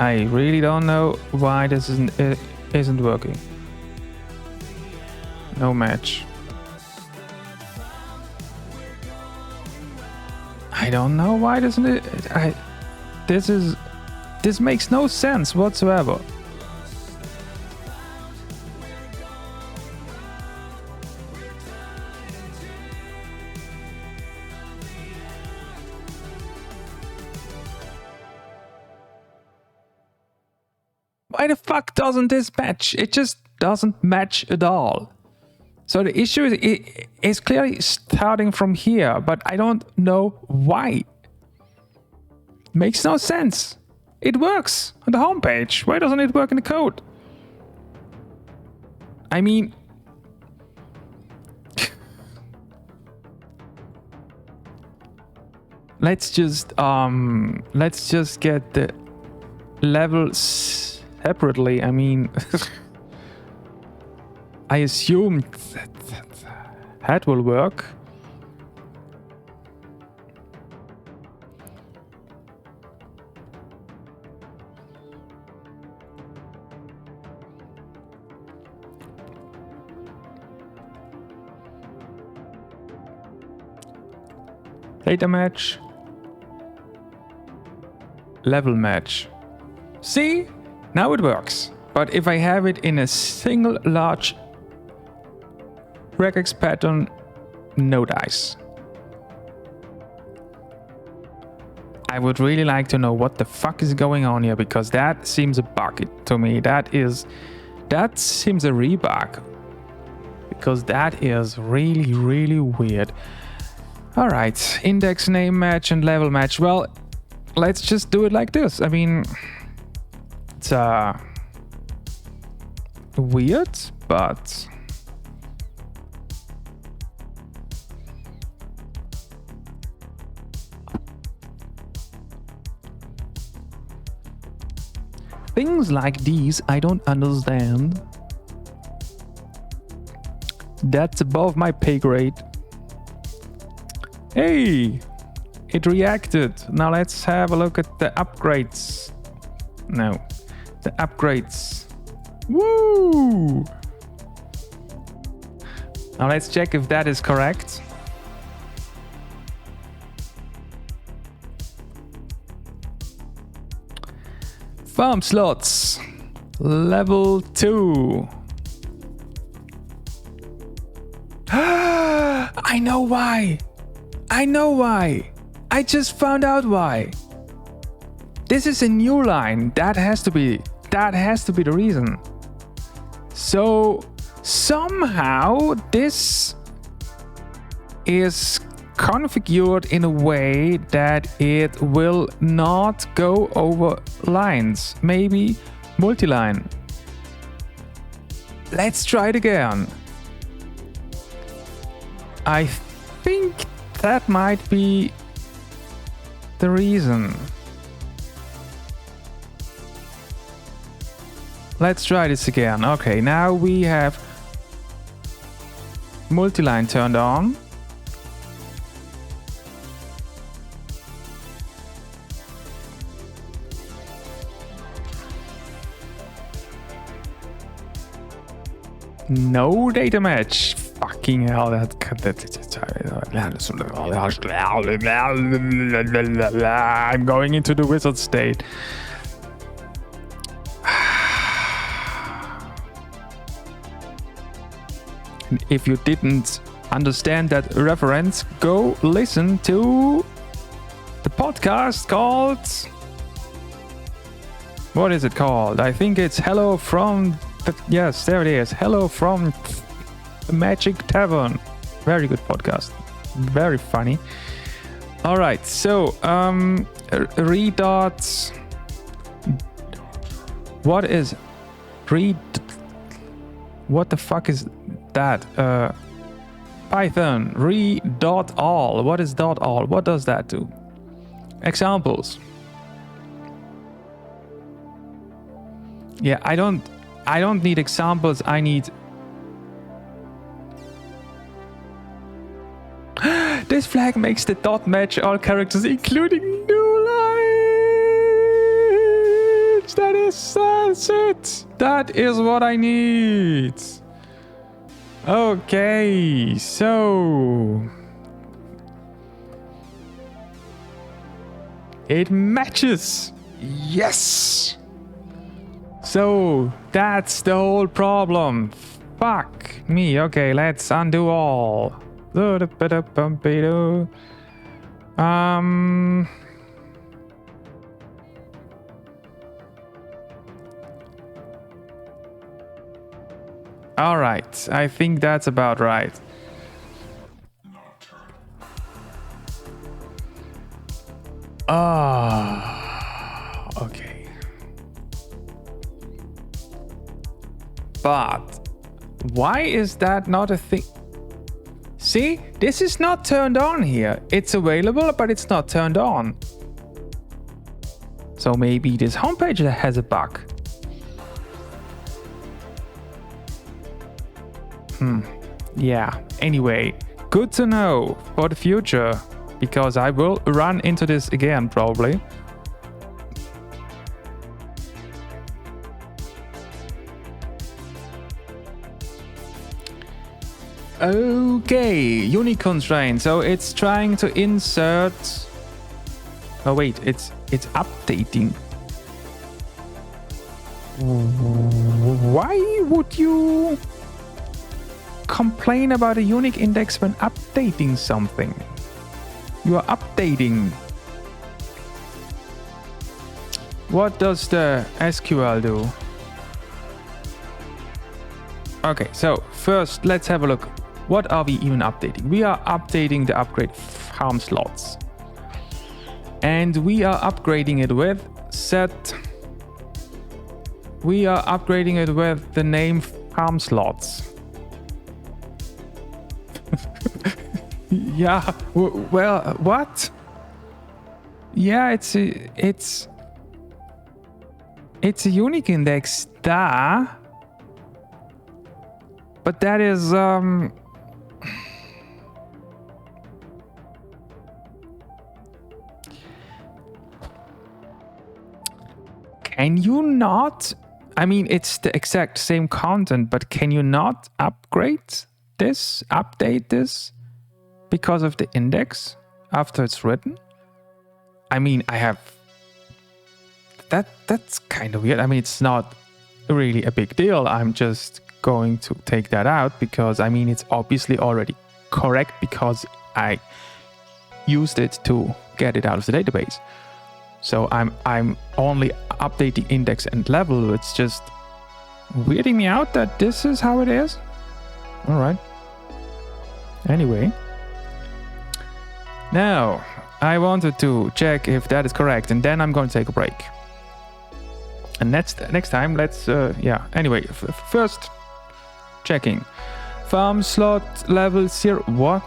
I really don't know why this isn't working. No match. I don't know why doesn't it. This makes no sense whatsoever. Why the fuck doesn't this match? It just doesn't match at all. So the issue is clearly starting from here, but I don't know why. Makes no sense. It works on the homepage. Why doesn't it work in the code? I mean... let's just get the levels separately. I mean... I assume that will work. Data match. Level match. See? Now it works. But if I have it in a single large regex pattern, no dice. I would really like to know what the fuck is going on here, because that seems a bug to me. That seems a rebug. Because that is really, really weird. Alright, index name match and level match. Well, let's just do it like this. I mean, it's weird, but... things like these I don't understand. That's above my pay grade. Hey! It reacted. Now let's have a look at the upgrades. No. The upgrades. Woo! Now let's check if that is correct. Farm slots. Level 2. I know why. I just found out why. This is a new line. That has to be the reason. So somehow this is configured in a way that it will not go over lines. Maybe multi-line. Let's try it again. I think that might be the reason. Let's try this again. Okay, now we have multi-line turned on. No data match. Fucking hell, I'm going into the wizard state. If you didn't understand that reference, go listen to the podcast called... What is it called? I think it's Hello from... Yes, there it is. Hello from the Magic Tavern. Very good podcast. Very funny. All right, so redot. What is read? What the fuck is that? Python re.all. What is .all? What does that do? Examples. Yeah, I don't need examples. I need... This flag makes the dot match all characters, including new lines. That's it. That is what I need. Okay, so... It matches. Yes. So that's the whole problem. Fuck me. Okay, let's undo all. All right. I think that's about right. Okay. But why is that not a thing? See, this is not turned on here. It's available, but it's not turned on. So maybe this homepage has a bug. Yeah. Anyway, good to know for the future, because I will run into this again probably. Okay, unique constraint. So it's trying to insert... Oh wait, it's updating. Why would you complain about a unique index when updating something? You are updating. What does the SQL do? Okay, so first let's have a look. What are we even updating? We are updating the upgrade farm slots. And we are upgrading it with set. We are upgrading it with the name farm slots. Yeah, well, what? Yeah, it's a unique index, da. But that is can you not I mean, it's the exact same content, but can you not upgrade this, update this because of the index after it's written? I mean, I have... That's kind of weird. I mean, it's not really a big deal. I'm just going to take that out because, I mean, it's obviously already correct because I used it to get it out of the database. So I'm only updating index and level. It's just weirding me out that this is how it is. All right. Anyway. Now, I wanted to check if that is correct, and then I'm going to take a break. And next time, let's, Anyway, first, checking. Farm slot level 0. What?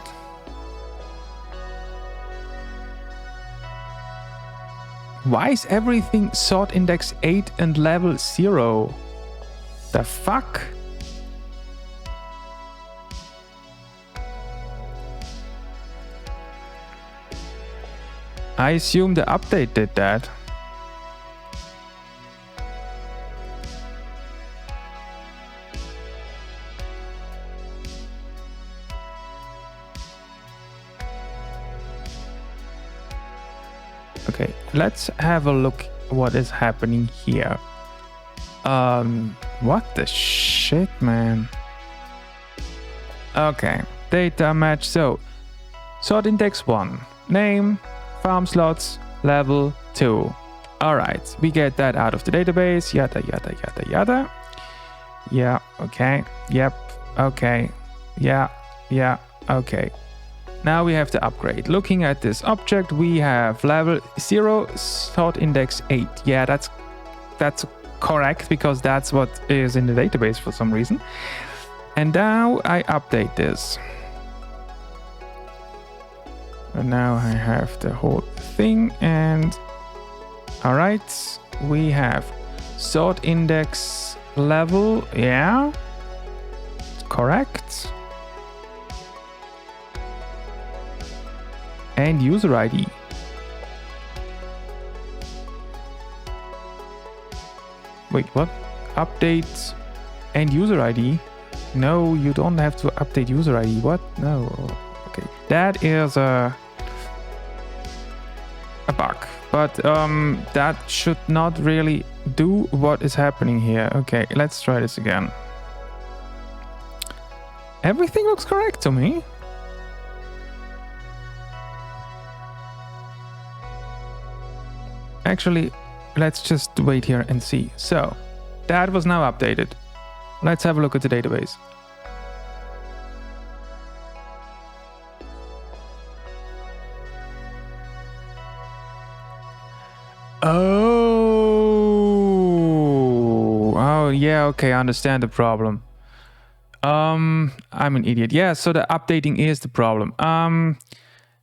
Why is everything sort index 8 and level 0? The fuck? I assume the update did that. Okay, let's have a look what is happening here. What the shit, man? Okay, data match. So, sort index 1, name, farm slots, level 2. Alright, we get that out of the database, yada yada yada yada. Yeah, okay, yep, okay, yeah, okay. Now we have to upgrade. Looking at this object, we have level 0, sort index 8. Yeah, that's correct because that's what is in the database for some reason. And now I update this. And now I have the whole thing, and all right, we have sort index level, yeah, correct. And user ID. Wait, what? Update and user ID? No, you don't have to update user ID. What? No. Okay, that is a bug, but that should not really do what is happening here. Okay, let's try this again. Everything looks correct to me. Actually, let's just wait here and see. So, that was now updated. Let's have a look at the database. Oh, yeah, okay, I understand the problem. I'm an idiot. Yeah, so the updating is the problem.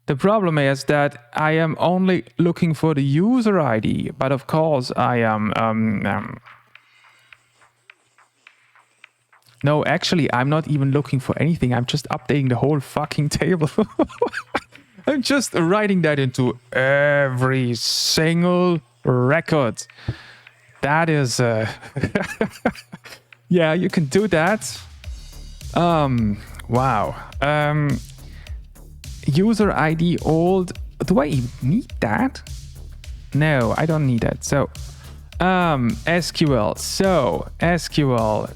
The problem is that I am only looking for the user ID, but of course I am... No, actually, I'm not even looking for anything. I'm just updating the whole fucking table. I'm just writing that into every single record. That is... yeah, you can do that. Wow. User ID old. Do I even need that? No, I don't need that. So, SQL. So, SQL.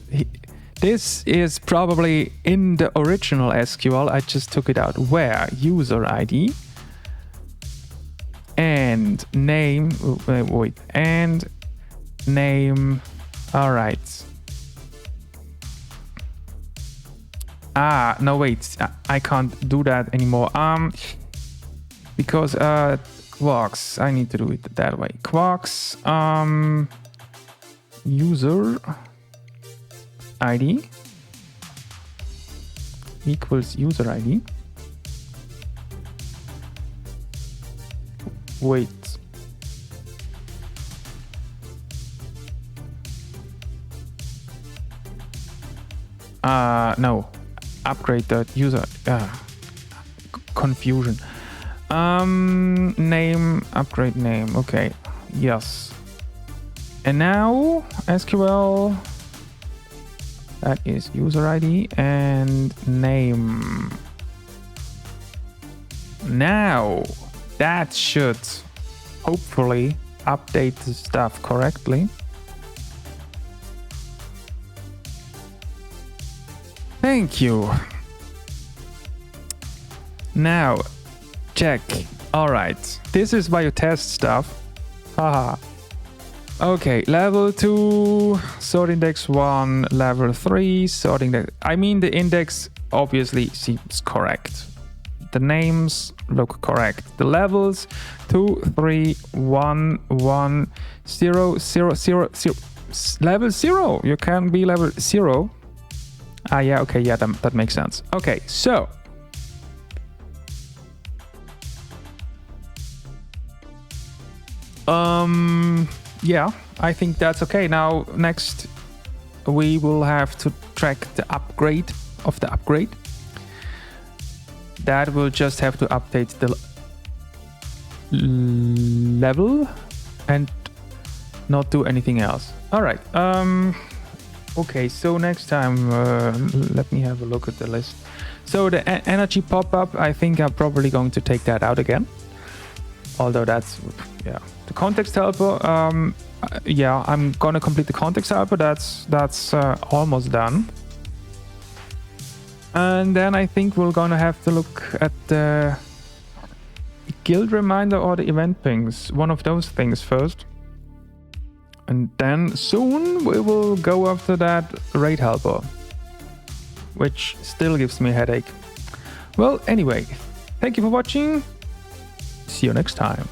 This is probably in the original SQL. I just took it out. Where? User ID. And name. Wait. And name. All right. Ah, no, wait. I can't do that anymore. Because Quarks. I need to do it that way. Quarks. User ID equals user ID. Wait. No. Upgrade the user. Confusion. Name. Upgrade name. Okay. Yes. And now SQL, that is user ID and name. Now that should hopefully update the stuff correctly. Thank you. Now check. All right, this is why you test stuff. Haha. Okay, level 2, sort index 1, level 3, sort index. I mean, the index obviously seems correct. The names look correct. The levels 2, 3, 1, 1, 0, 0, 0, 0. Level 0. You can be level 0. Ah, yeah, okay, yeah, that makes sense. Okay, so. Yeah, I think that's okay. Now, next, we will have to track the upgrade of the upgrade. That will just have to update the level and not do anything else. All right. Okay, so next time, let me have a look at the list. So the energy pop-up, I think I'm probably going to take that out again. Although that's, yeah. The context helper, yeah, I'm gonna complete the context helper. That's almost done. And then I think we're gonna have to look at the guild reminder or the event pings. One of those things first. And then soon we will go after that raid helper, which still gives me a headache. Well, anyway, thank you for watching. See you next time.